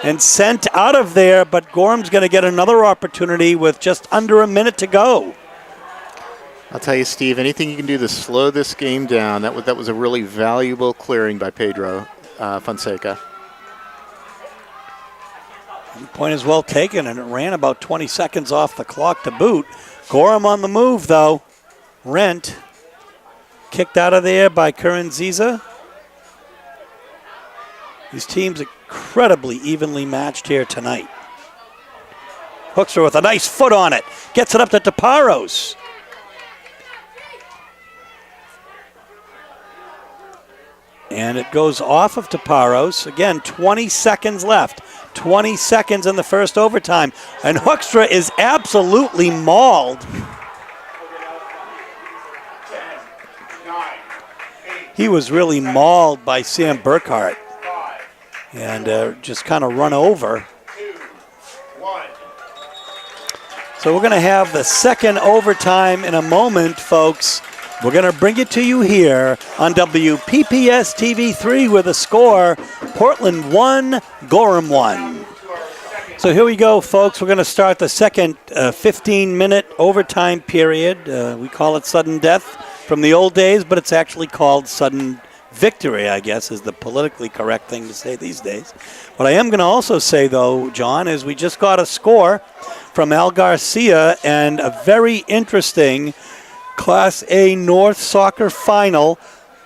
and sent out of there, but Gorham's going to get another opportunity with just under a minute to go. I'll tell you, Steve, anything you can do to slow this game down, that was a really valuable clearing by Pedro Fonseca. Point is well taken, and it ran about 20 seconds off the clock to boot. Gorham on the move, though. Rent kicked out of there by Kernziza. These teams incredibly evenly matched here tonight. Hoekstra with a nice foot on it. Gets it up to Taparos. And it goes off of Taparos. Again, 20 seconds left. 20 seconds in the first overtime. And Hoekstra is absolutely mauled. He was really mauled by Sam Burkhart. And just kind of run over. So we're going to have the second overtime in a moment, folks. We're going to bring it to you here on WPPS TV3 with a score, Portland 1, Gorham 1. So here we go, folks. We're going to start the second 15-minute overtime period. We call it sudden death from the old days, but it's actually called sudden victory, I guess, is the politically correct thing to say these days. What I am going to also say, though, John, is we just got a score from Al Garcia and a very interesting Class A North Soccer Final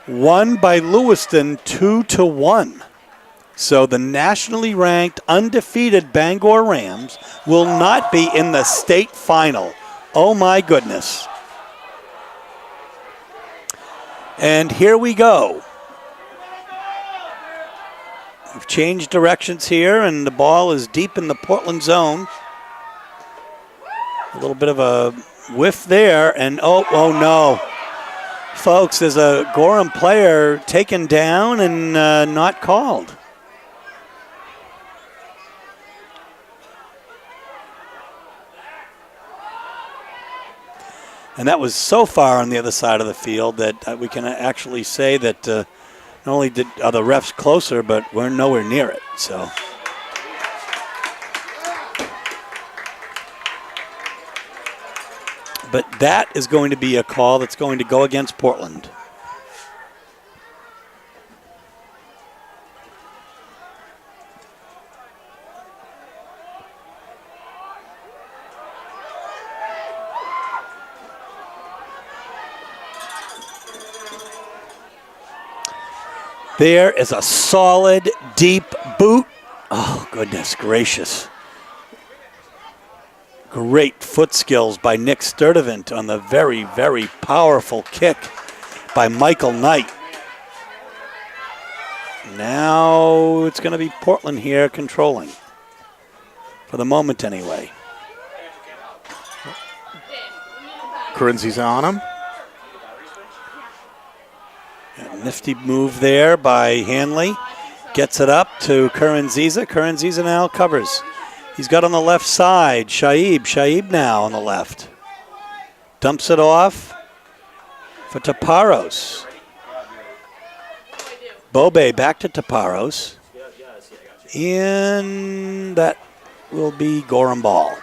won by Lewiston 2-1. So the nationally ranked, undefeated Bangor Rams will not be in the state final. Oh my goodness. And here we go. We've changed directions here, and the ball is deep in the Portland zone. A little bit of a whiff there, and oh no. Folks, there's a Gorham player taken down and not called. And that was so far on the other side of the field that we can actually say that not only are the refs closer, but we're nowhere near it. So, but that is going to be a call that's going to go against Portland. There is a solid, deep boot. Oh, goodness gracious. Great foot skills by Nick Sturdivant on the very, very powerful kick by Michael Knight. Now it's going to be Portland here controlling. For the moment, anyway. Currency's on him. A nifty move there by Hanley. Gets it up to Currenziza. Currenziza now covers. He's got on the left side Shaib. Shaib now on the left. Dumps it off for Taparos. Bobe back to Taparos. And that will be Gorham ball.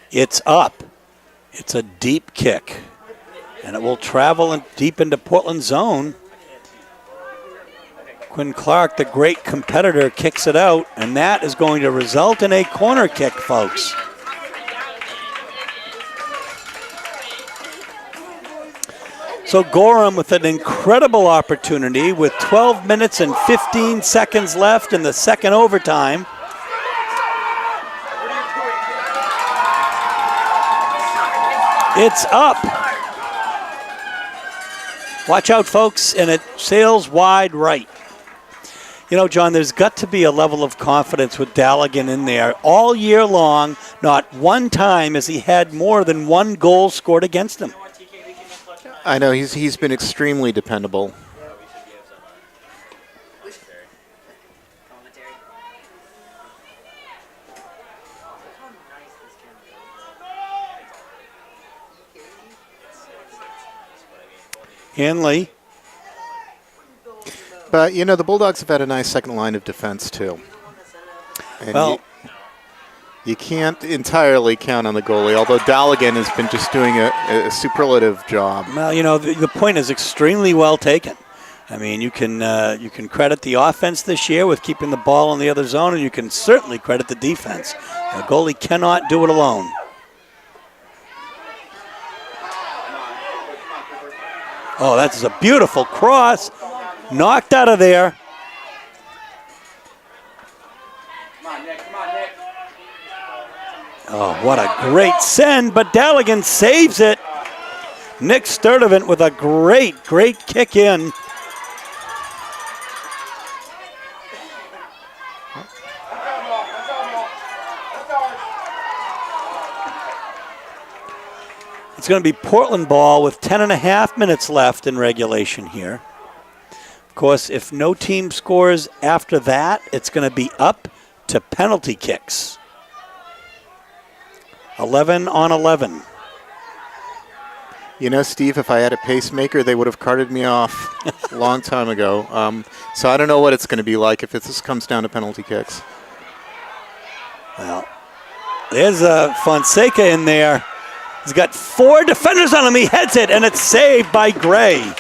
It's up. It's a deep kick. And it will travel deep into Portland's zone. Quinn Clark, the great competitor, kicks it out. And that is going to result in a corner kick, folks. So Gorham with an incredible opportunity with 12 minutes and 15 seconds left in the second overtime. It's up. Watch out, folks, and it sails wide right. You know, John, there's got to be a level of confidence with Daligan in there. All year long, not one time has he had more than one goal scored against him. I know, he's been extremely dependable. Hanley. But, you know, the Bulldogs have had a nice second line of defense, too. And well, you can't entirely count on the goalie, although Daligan has been just doing a superlative job. Well, you know, the point is extremely well taken. I mean, you can credit the offense this year with keeping the ball in the other zone, and you can certainly credit the defense. The goalie cannot do it alone. Oh, that's a beautiful cross. Knocked out of there. Oh, what a great send, but Daligan saves it. Nick Sturdivant with a great kick in. It's going to be Portland ball with 10.5 minutes left in regulation here. Of course, if no team scores after that, it's going to be up to penalty kicks. 11 on 11. You know, Steve, if I had a pacemaker, they would have carted me off a long time ago. So I don't know what it's going to be like if this comes down to penalty kicks. Well, there's Fonseca in there. He's got 4 defenders on him. He heads it, and it's saved by Gray.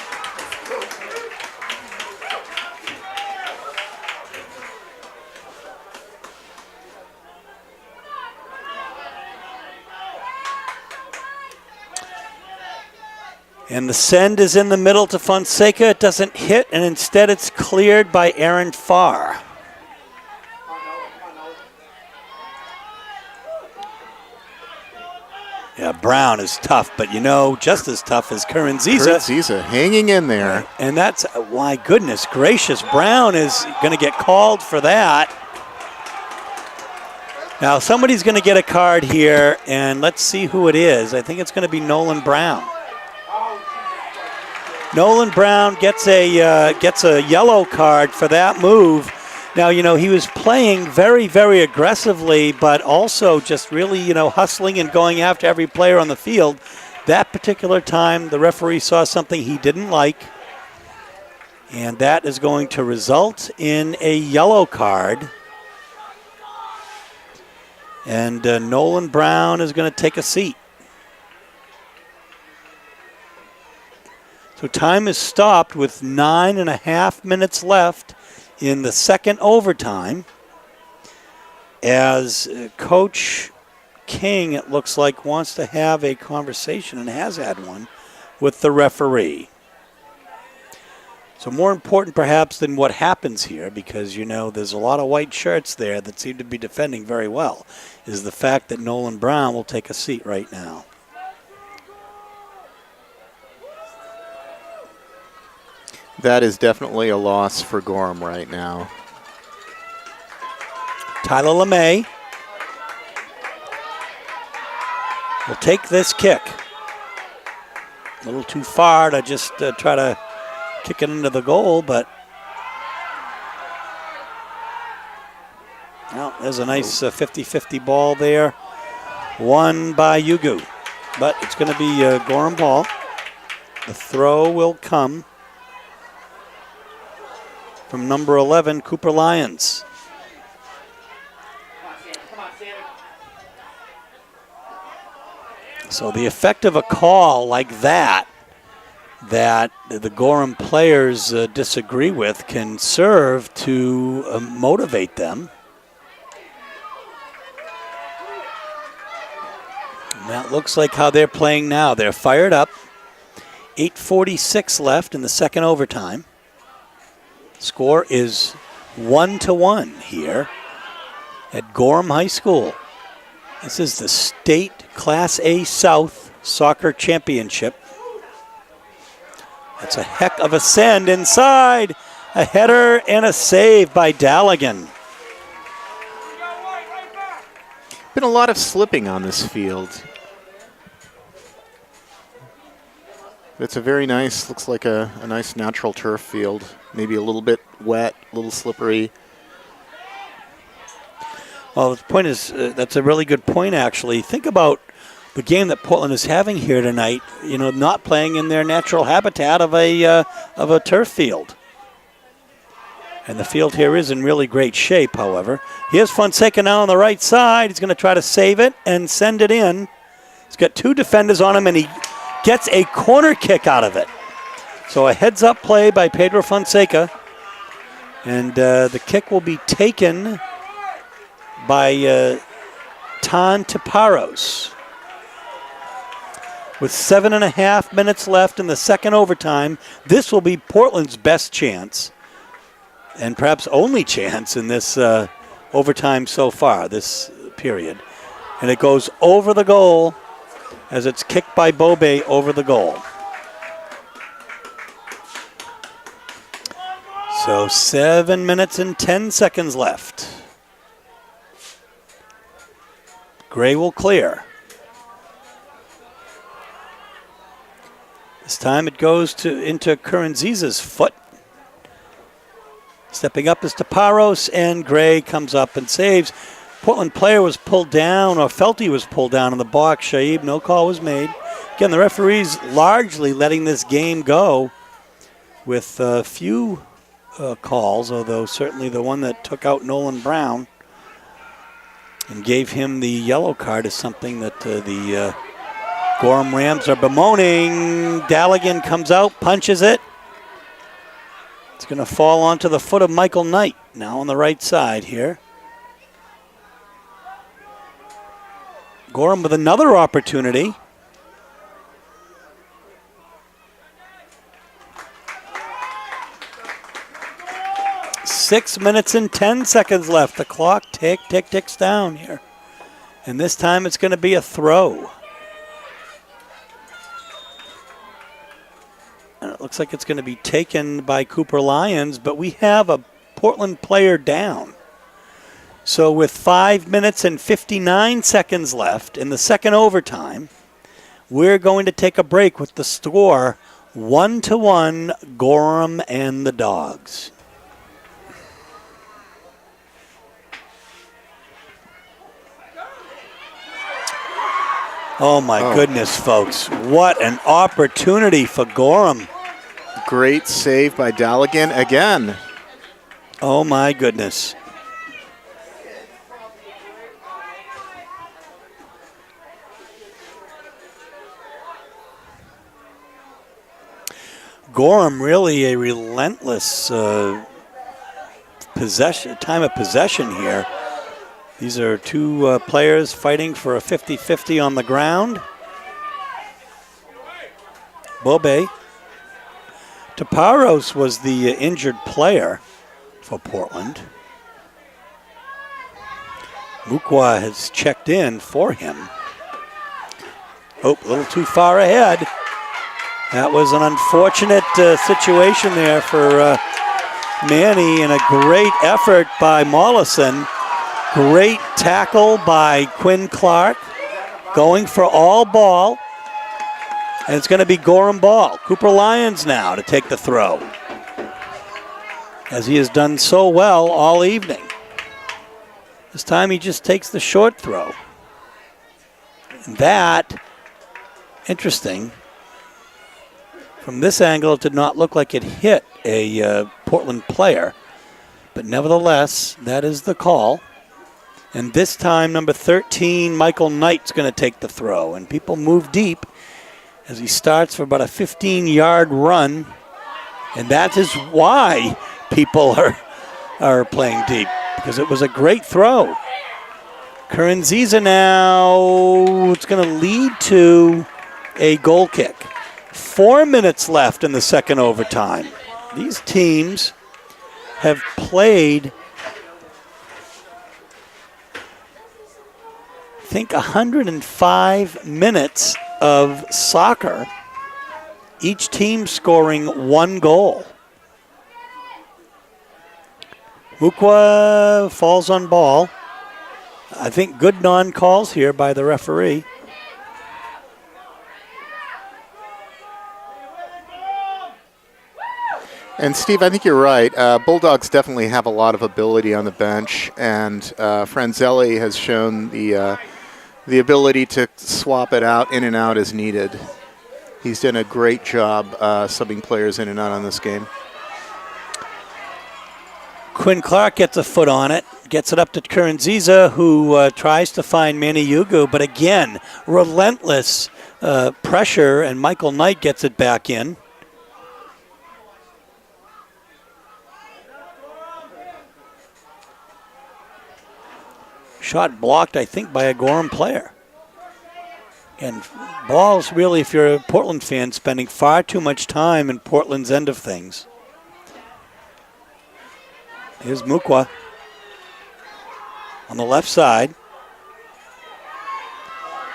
And the send is in the middle to Fonseca. It doesn't hit, and instead it's cleared by Aaron Farr. Yeah, Brown is tough, but just as tough as Curran-Ziza. Curran-Ziza hanging in there. And that's, my goodness gracious, Brown is going to get called for that. Now, somebody's going to get a card here, and let's see who it is. I think it's going to be Nolan Brown. Nolan Brown gets a yellow card for that move. Now, he was playing very, very aggressively, but also just really, hustling and going after every player on the field. That particular time, the referee saw something he didn't like, and that is going to result in a yellow card. And Nolan Brown is going to take a seat. So time is stopped with 9.5 minutes left in the second overtime, as Coach King, it looks like, wants to have a conversation, and has had one, with the referee. So more important perhaps than what happens here, because there's a lot of white shirts there that seem to be defending very well, is the fact that Nolan Brown will take a seat right now. That is definitely a loss for Gorham right now. Tyler LeMay will take this kick. A little too far to just try to kick it into the goal, but well, there's a nice 50-50 ball there. Won by Yugu, but it's going to be a Gorham ball. The throw will come from number 11, Cooper Lyons. So the effect of a call like that the Gorham players disagree with can serve to motivate them. And that looks like how they're playing now. They're fired up. 8:46 left in the second overtime. Score is 1-1 here at Gorham High School. This is the state Class A South Soccer Championship. That's a heck of a send inside. A header and a save by Daligan. Been a lot of slipping on this field. It's a very nice, looks like a nice natural turf field. Maybe a little bit wet, a little slippery. Well, the point is, that's a really good point, actually. Think about the game that Portland is having here tonight, not playing in their natural habitat of a turf field. And the field here is in really great shape, however. Here's Fonseca now on the right side. He's going to try to save it and send it in. He's got two defenders on him, and he gets a corner kick out of it. So a heads-up play by Pedro Fonseca. And the kick will be taken by Tan Taparos. With 7.5 minutes left in the second overtime, this will be Portland's best chance, and perhaps only chance in this overtime so far, this period. And it goes over the goal as it's kicked by Bobe over the goal. So 7 minutes and 10 seconds left. Gray will clear. This time it goes into Curran-Ziza's foot. Stepping up is Taparos, and Gray comes up and saves. Portland player was pulled down, or felt he was pulled down in the box. Shaib, no call was made. Again, the referees largely letting this game go with a few calls, although certainly the one that took out Nolan Brown and gave him the yellow card is something that the Gorham Rams are bemoaning. Daligan comes out, punches it. It's going to fall onto the foot of Michael Knight, now on the right side here. Gorham with another opportunity. Six minutes and 10 seconds left. The clock ticks down here. And this time it's going to be a throw. Looks like it's going to be taken by Cooper Lions, but we have a Portland player down. So with 5 minutes and 59 seconds left in the second overtime, we're going to take a break with the score 1-1, Gorham and the Dogs. Oh my goodness, folks. What an opportunity for Gorham. Great save by Daligan again. Oh my goodness. Gorham really a relentless time of possession here. These are two players fighting for a 50-50 on the ground. Bobe. Taparos was the injured player for Portland. Mukwa has checked in for him. Oh, a little too far ahead. That was an unfortunate situation there for Manny, and a great effort by Mollison. Great tackle by Quinn Clark, going for all ball. And it's going to be Gorham ball. Cooper Lions now to take the throw, as he has done so well all evening. This time he just takes the short throw. And that, interesting. From this angle, it did not look like it hit a Portland player. But nevertheless, that is the call. And this time, number 13, Michael Knight's going to take the throw. And people move deep as he starts for about a 15-yard run. And that is why people are playing deep, because it was a great throw. Curran-Ziza now, it's going to lead to a goal kick. 4 minutes left in the second overtime. These teams have played, I think, 105 minutes of soccer, each team scoring one goal. Mukwa falls on ball. I think good non-calls here by the referee. And Steve, I think you're right. Bulldogs definitely have a lot of ability on the bench, and Franzelli has shown the ability to swap it out, in and out as needed. He's done a great job subbing players in and out on this game. Quinn Clark gets a foot on it, gets it up to Curran-Ziza, who tries to find Manny Yugu, but again, relentless pressure, and Michael Knight gets it back in. Shot blocked, I think, by a Gorham player. And balls, really, if you're a Portland fan, spending far too much time in Portland's end of things. Here's Mukwa on the left side.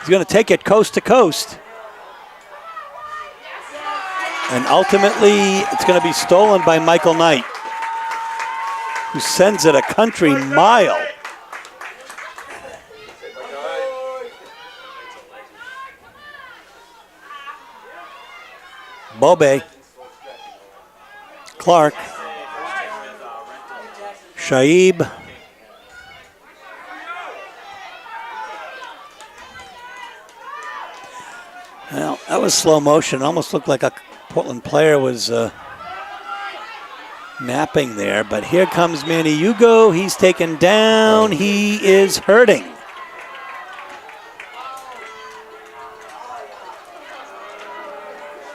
He's going to take it coast to coast. And ultimately, it's going to be stolen by Michael Knight, who sends it a country mile. Bobe, Clark, Shaib, well, that was slow motion. Almost looked like a Portland player was napping there, but here comes Manny Yugo. He's taken down. He is hurting.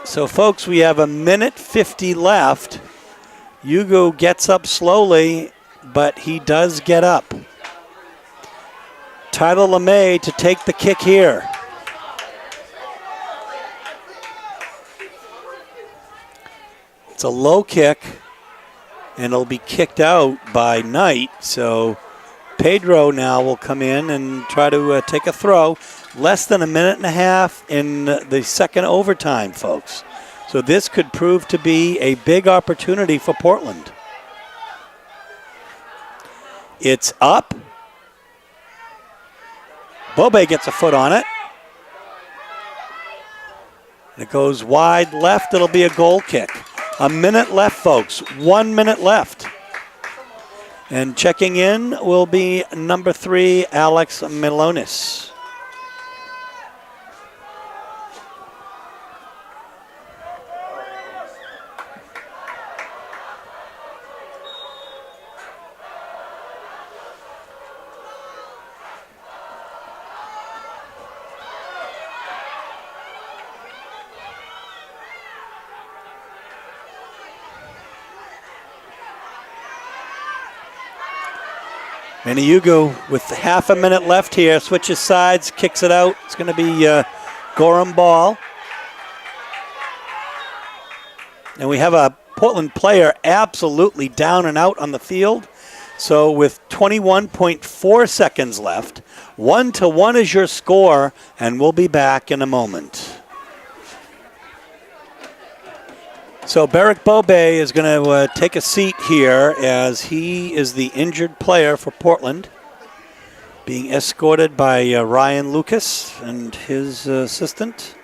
So, folks, we have 1:50 left. Yugo gets up slowly, but he does get up. Tyler LeMay to take the kick here. It's a low kick, and it'll be kicked out by Knight. So Pedro now will come in and try to take a throw. Less than a minute and a half in the second overtime, folks. So this could prove to be a big opportunity for Portland. It's up. Bobe gets a foot on it. It goes wide left. It'll be a goal kick. A minute left, folks. 1 minute left. And checking in will be number 3, Alex Milonis. Maniugo with half a minute left here, switches sides, kicks it out. It's going to be Gorham ball. And we have a Portland player absolutely down and out on the field. So with 21.4 seconds left, 1-1 is your score, and we'll be back in a moment. So Beric Bobe is going to take a seat here as he is the injured player for Portland, being escorted by Ryan Lucas and his assistant.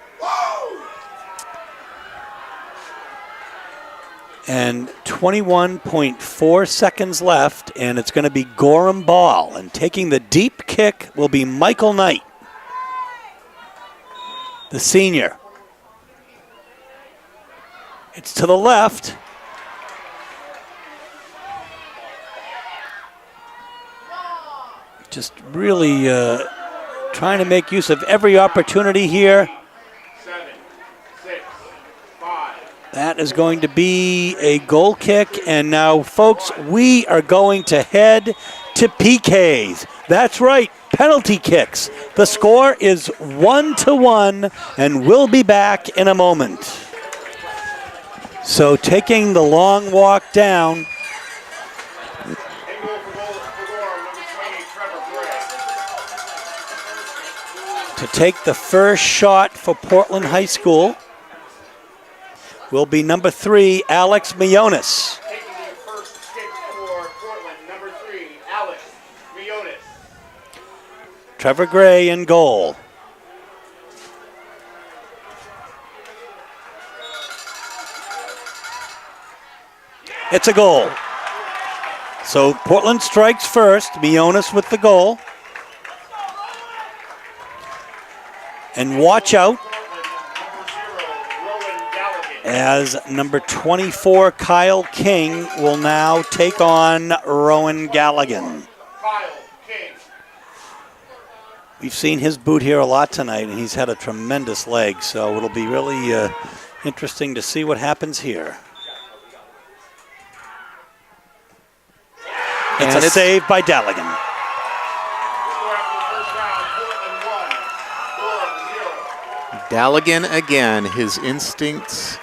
And 21.4 seconds left, and it's going to be Gorham ball. And taking the deep kick will be Michael Knight, the senior. It's to the left. Just really trying to make use of every opportunity here. 7, 6, 5. That is going to be a goal kick. And now, folks, we are going to head to PKs. That's right, penalty kicks. The score is 1-1, and we'll be back in a moment. So taking the long walk down. To take the first shot for Portland High School will be number 3, Alex Mionis. Taking the first kick for Portland, number 3, Alex Mionis. Trevor Gray in goal. It's a goal. So Portland strikes first. Mionis with the goal. And watch out as number 24, Kyle King, will now take on Rowan Galligan. Kyle King. We've seen his boot here a lot tonight, and he's had a tremendous leg. So it'll be really interesting to see what happens here. It's a save by Galligan. Galligan again, his instincts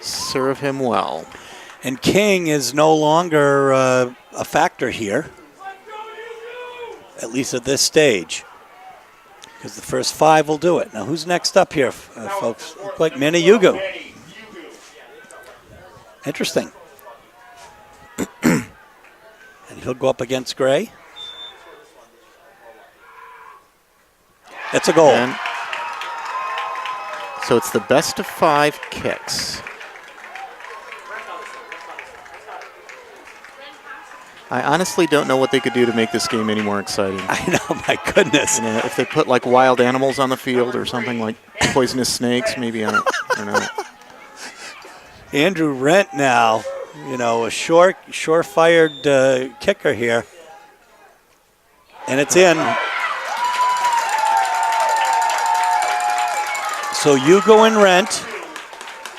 serve him well. And King is no longer a factor here, at least at this stage, because the first 5 will do it. Now, who's next up here, folks? Look like Maniugo. Interesting. And he'll go up against Gray. It's a goal. And so it's the best of 5 kicks. I honestly don't know what they could do to make this game any more exciting. I know, my goodness. You know, if they put like wild animals on the field or something like poisonous snakes, maybe, I don't know. Andrew Rent now, you know, a sure-fired kicker here. And it's in. So Hugo and Rent.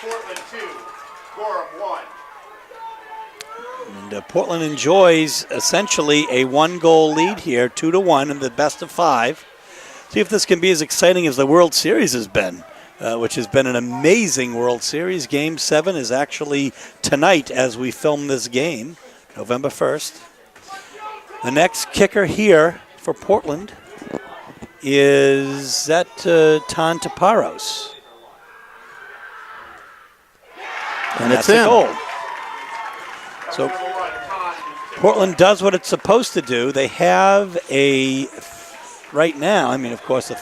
Portland 2, Gorham 1. And Portland enjoys essentially a 1-goal lead here, 2-1 in the best of 5. See if this can be as exciting as the World Series has been, which has been an amazing World Series. Game 7 is actually tonight as we film this game, November 1st. The next kicker here for Portland is that Tan Taparos. And that's it's a in. goal. So Portland does what it's supposed to do. They have right now, I mean, of course, a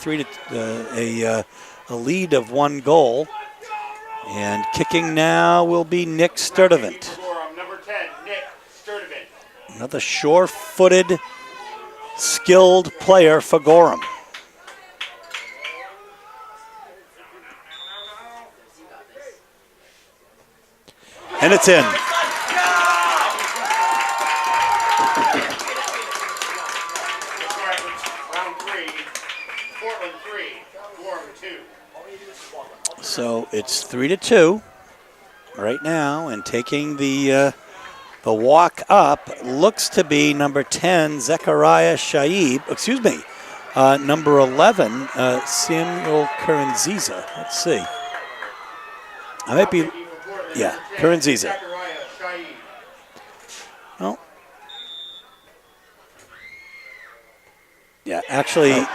lead of 1 goal. And kicking now will be Nick Sturdivant. Number 10, Nick Sturdivant. Another sure-footed, skilled player for Gorham. And it's in. Round 3, Portland 3, Gorham 2. So it's 3-2 right now, and taking the walk up looks to be number 10, Zechariah Shaib. Excuse me, number 11, Samuel Kuranziza. Let's see. I might be, yeah, Kuranziza. Well, yeah, actually,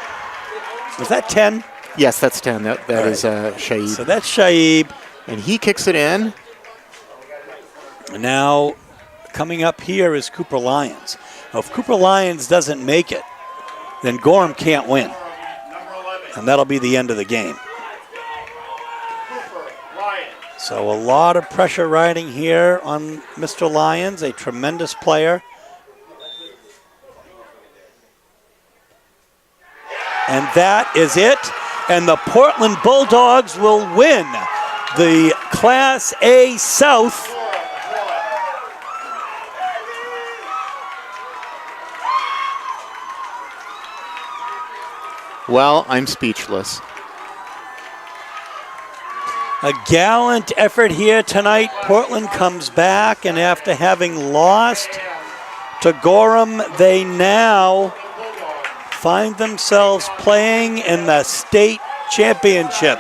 was that 10? Yes, that's 10. That is Shaib. So that's Shaib. And he kicks it in. And now coming up here is Cooper Lyons. Now, if Cooper Lyons doesn't make it, then Gorham can't win. And that'll be the end of the game. So a lot of pressure riding here on Mr. Lyons, a tremendous player. And that is it. And the Portland Bulldogs will win the Class A South. Well, I'm speechless. A gallant effort here tonight. Portland comes back, and after having lost to Gorham, they now find themselves playing in the state championship.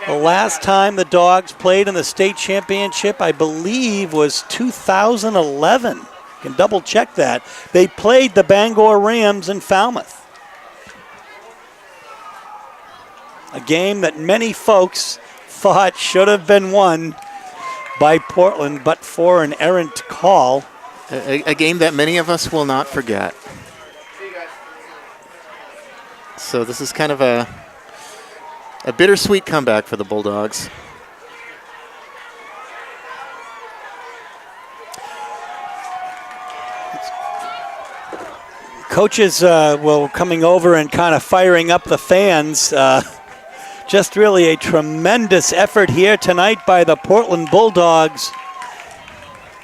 The last time the Dogs played in the state championship, I believe, was 2011. You can double check that. They played the Bangor Rams in Falmouth. A game that many folks thought should have been won by Portland, but for an errant call. A game that many of us will not forget. So this is kind of a bittersweet comeback for the Bulldogs. Coaches coming over and kind of firing up the fans. Just really a tremendous effort here tonight by the Portland Bulldogs.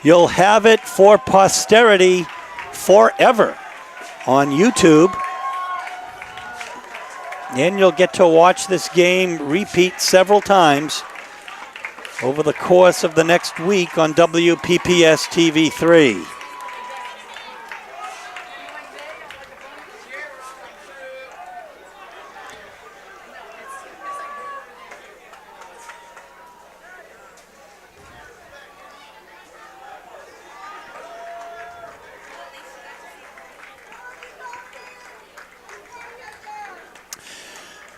You'll have it for posterity forever on YouTube. And you'll get to watch this game repeat several times over the course of the next week on WPPS TV3.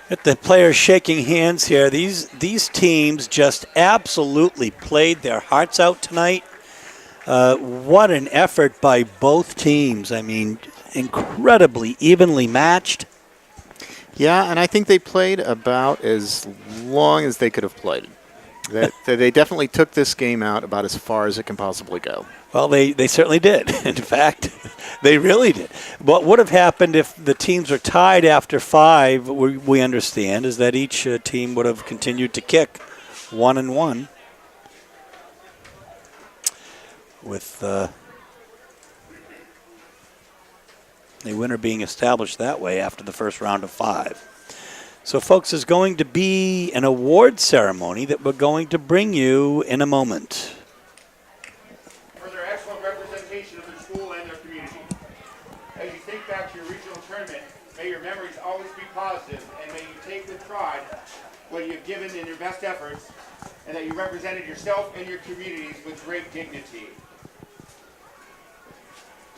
At the players shaking hands here, these teams just absolutely played their hearts out tonight. What an effort by both teams. I mean, incredibly evenly matched. Yeah, and I think they played about as long as they could have played. They definitely took this game out about as far as it can possibly go. Well, they certainly did. In fact, they really did. What would have happened if the teams were tied after 5, we understand, is that each team would have continued to kick 1-1 with a winner being established that way after the first round of 5. So, folks, there's going to be an award ceremony that we're going to bring you in a moment. For their excellent representation of their school and their community. As you think back to your regional tournament, may your memories always be positive, and may you take with pride what you have given in your best efforts, and that you represented yourself and your communities with great dignity.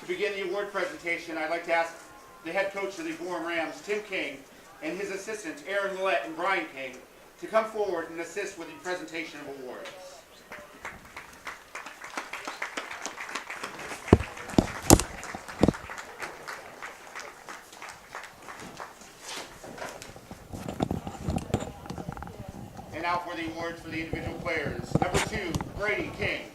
To begin the award presentation, I'd like to ask the head coach of the Gorham Rams, Tim King, and his assistants, Aaron Millette and Brian King, to come forward and assist with the presentation of awards. And now for the awards for the individual players. Number 2, Brady King.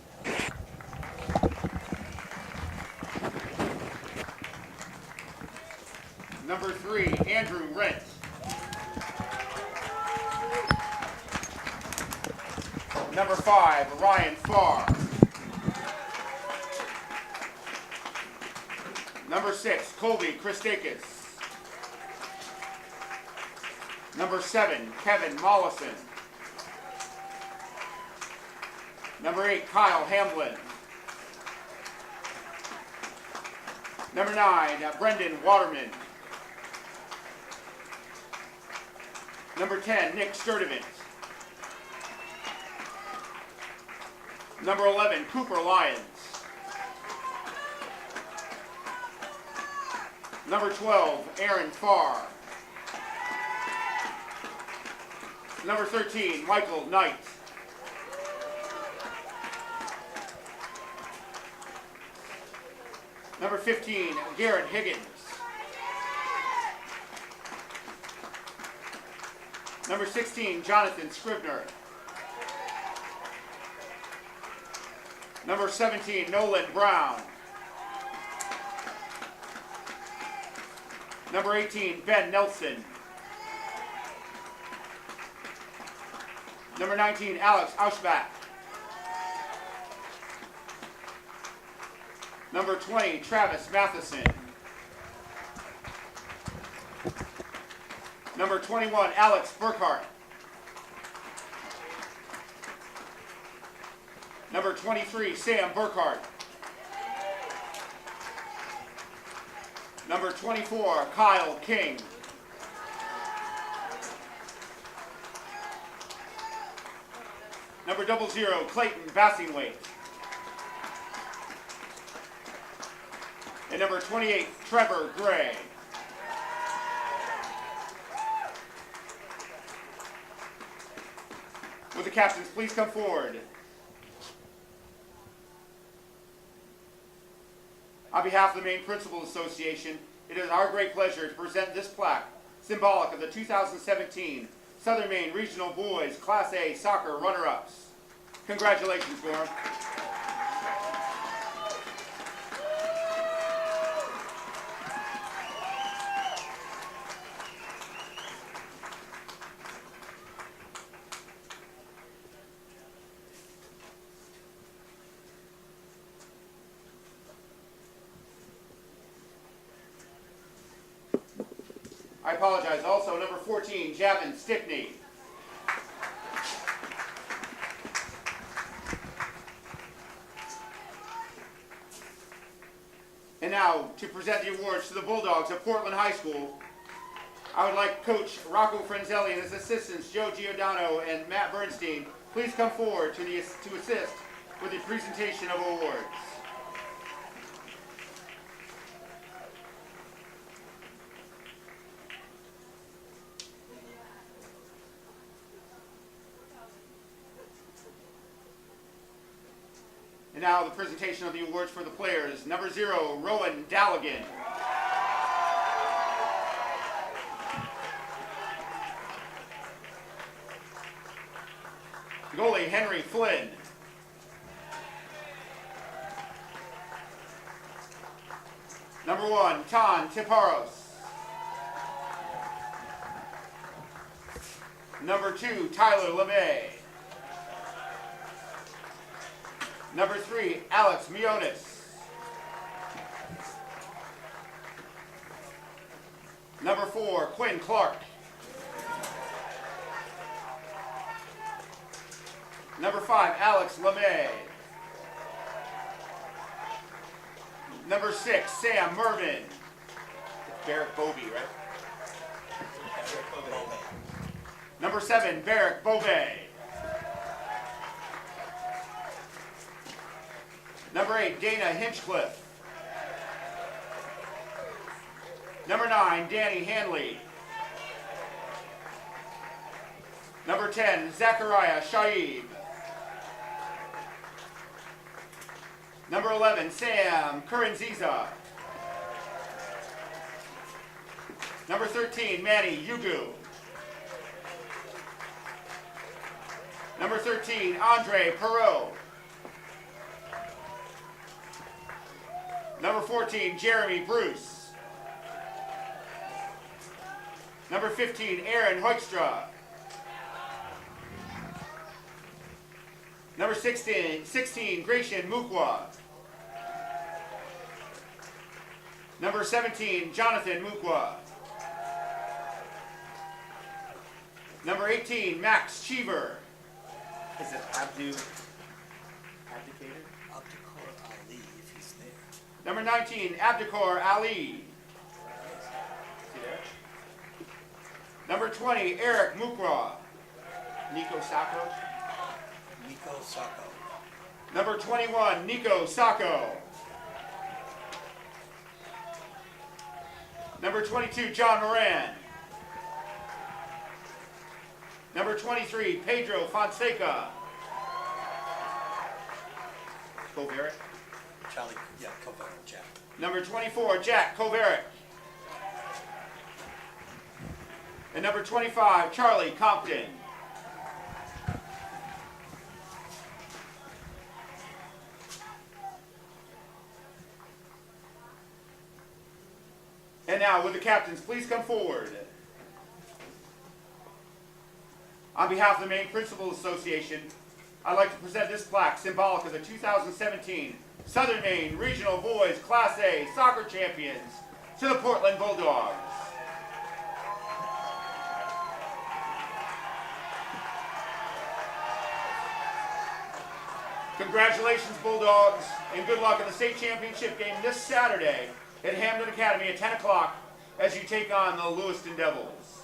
Number 3, Andrew Rent. Number 5, Ryan Farr. Number 6, Colby Christakis. Number 7, Kevin Mollison. Number 8, Kyle Hamlin. Number 9, Brendan Waterman. Number 10, Nick Sturdivant. Number 11, Cooper Lyons. Number 12, Aaron Farr. Number 13, Michael Knight. Number 15, Garrett Higgins. Number 16, Jonathan Scribner. Number 17, Nolan Brown. Number 18, Ben Nelson. Number 19, Alex Auschbach. Number 20, Travis Matheson. Number 21, Alex Burkhart. Number 23, Sam Burkhart. Number 24, Kyle King. Number 00, Clayton Bassingwaite. And number 28, Trevor Gray. Will the captains please come forward? On behalf of the Maine Principals Association, it is our great pleasure to present this plaque, symbolic of the 2017 Southern Maine Regional Boys Class A Soccer Runner-Ups. Congratulations, Gorham. I apologize. Also, number 14, Javin Stickney. And now, to present the awards to the Bulldogs of Portland High School, I would like Coach Rocco Franzelli and his assistants, Joe Giordano and Matt Bernstein, please come forward to assist with the presentation of awards. And now the presentation of the awards for the players. Number 0, Rowan Dalligan. Goalie Henry Flynn. Number 1, Tan Tiparos. Number 2, Tyler LeMay. Number 3, Alex Mionis. Number 4, Quinn Clark. Number 5, Alex LeMay. Number 6, Sam Mervin. Barrick Bovey, right? Number 7, Barrick Bovey. Number 8, Dana Hinchcliffe. Number 9, Danny Hanley. Number 10, Zachariah Shaib. Number 11, Sam Kuranziza. Number 13, Manny Yugu. Number 13, Andre Perot. Number 14, Jeremy Bruce. Number 15, Aaron Hoekstra. Number 16, Gratian Mukwa. Number 17, Jonathan Mukwa. Number 18, Max Cheever. Is it abdicator? Abdikar Ali, if he's there. Number 19, Abdikar Ali. Is he there? Number 20, Eric Mukwa. Nico Sacco. Nico Sacco. Number 21, Nico Sacco. Number 22, John Moran. Number 23, Pedro Fonseca. Kovarik. Charlie, yeah, Kovarik, Jack. Number 24, Jack Kovarik. And number 25, Charlie Compton. And now, would the captains please come forward? On behalf of the Maine Principals Association, I'd like to present this plaque symbolic of the 2017 Southern Maine Regional Boys Class A Soccer Champions to the Portland Bulldogs. Congratulations, Bulldogs, and good luck in the state championship game this Saturday at Hamden Academy at 10 o'clock as you take on the Lewiston Devils.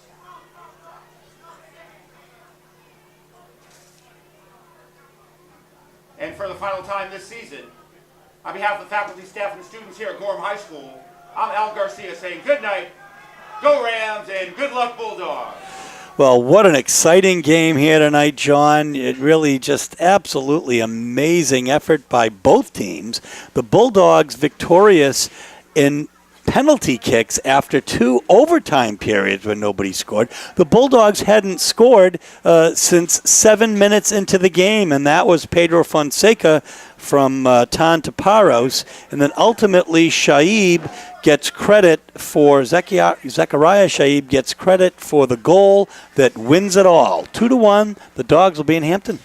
And for the final time this season, on behalf of the faculty, staff, and students here at Gorham High School, I'm Al Garcia saying good night, go Rams, and good luck, Bulldogs. Well, what an exciting game here tonight, John. It really just absolutely amazing effort by both teams. The Bulldogs victorious in penalty kicks after 2 overtime periods when nobody scored. The Bulldogs hadn't scored since 7 minutes into the game, and that was Pedro Fonseca from Tantaparos. And then ultimately Shaib gets credit for, Zachariah Shaib gets credit for the goal that wins it all. 2-1, the Dogs will be in Hampton.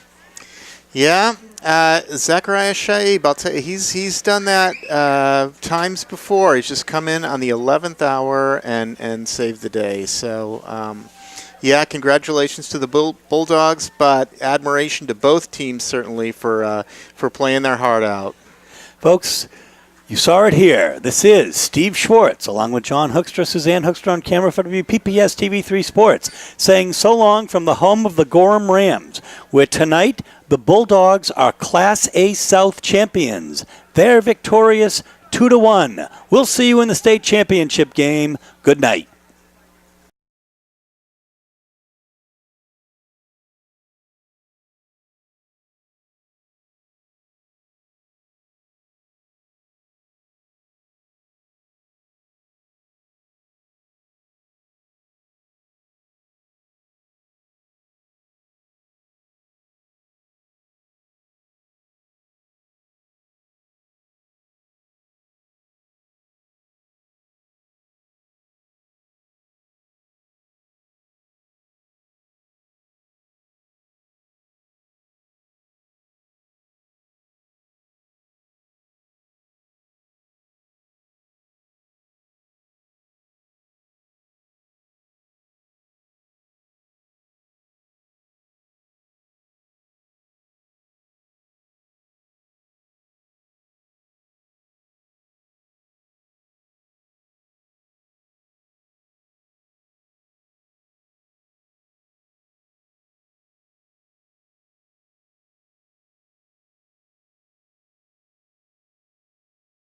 Yeah, Zachariah Shaib, I'll tell you, he's done that times before. He's just come in on the 11th hour and saved the day. So, yeah, congratulations to the Bulldogs, but admiration to both teams certainly for playing their heart out. Folks, you saw it here. This is Steve Schwartz, along with John Hoekstra, Suzanne Hoekstra on camera for WPPS TV3 Sports, saying so long from the home of the Gorham Rams, where tonight the Bulldogs are Class A South champions. They're victorious 2-1. We'll see you in the state championship game. Good night.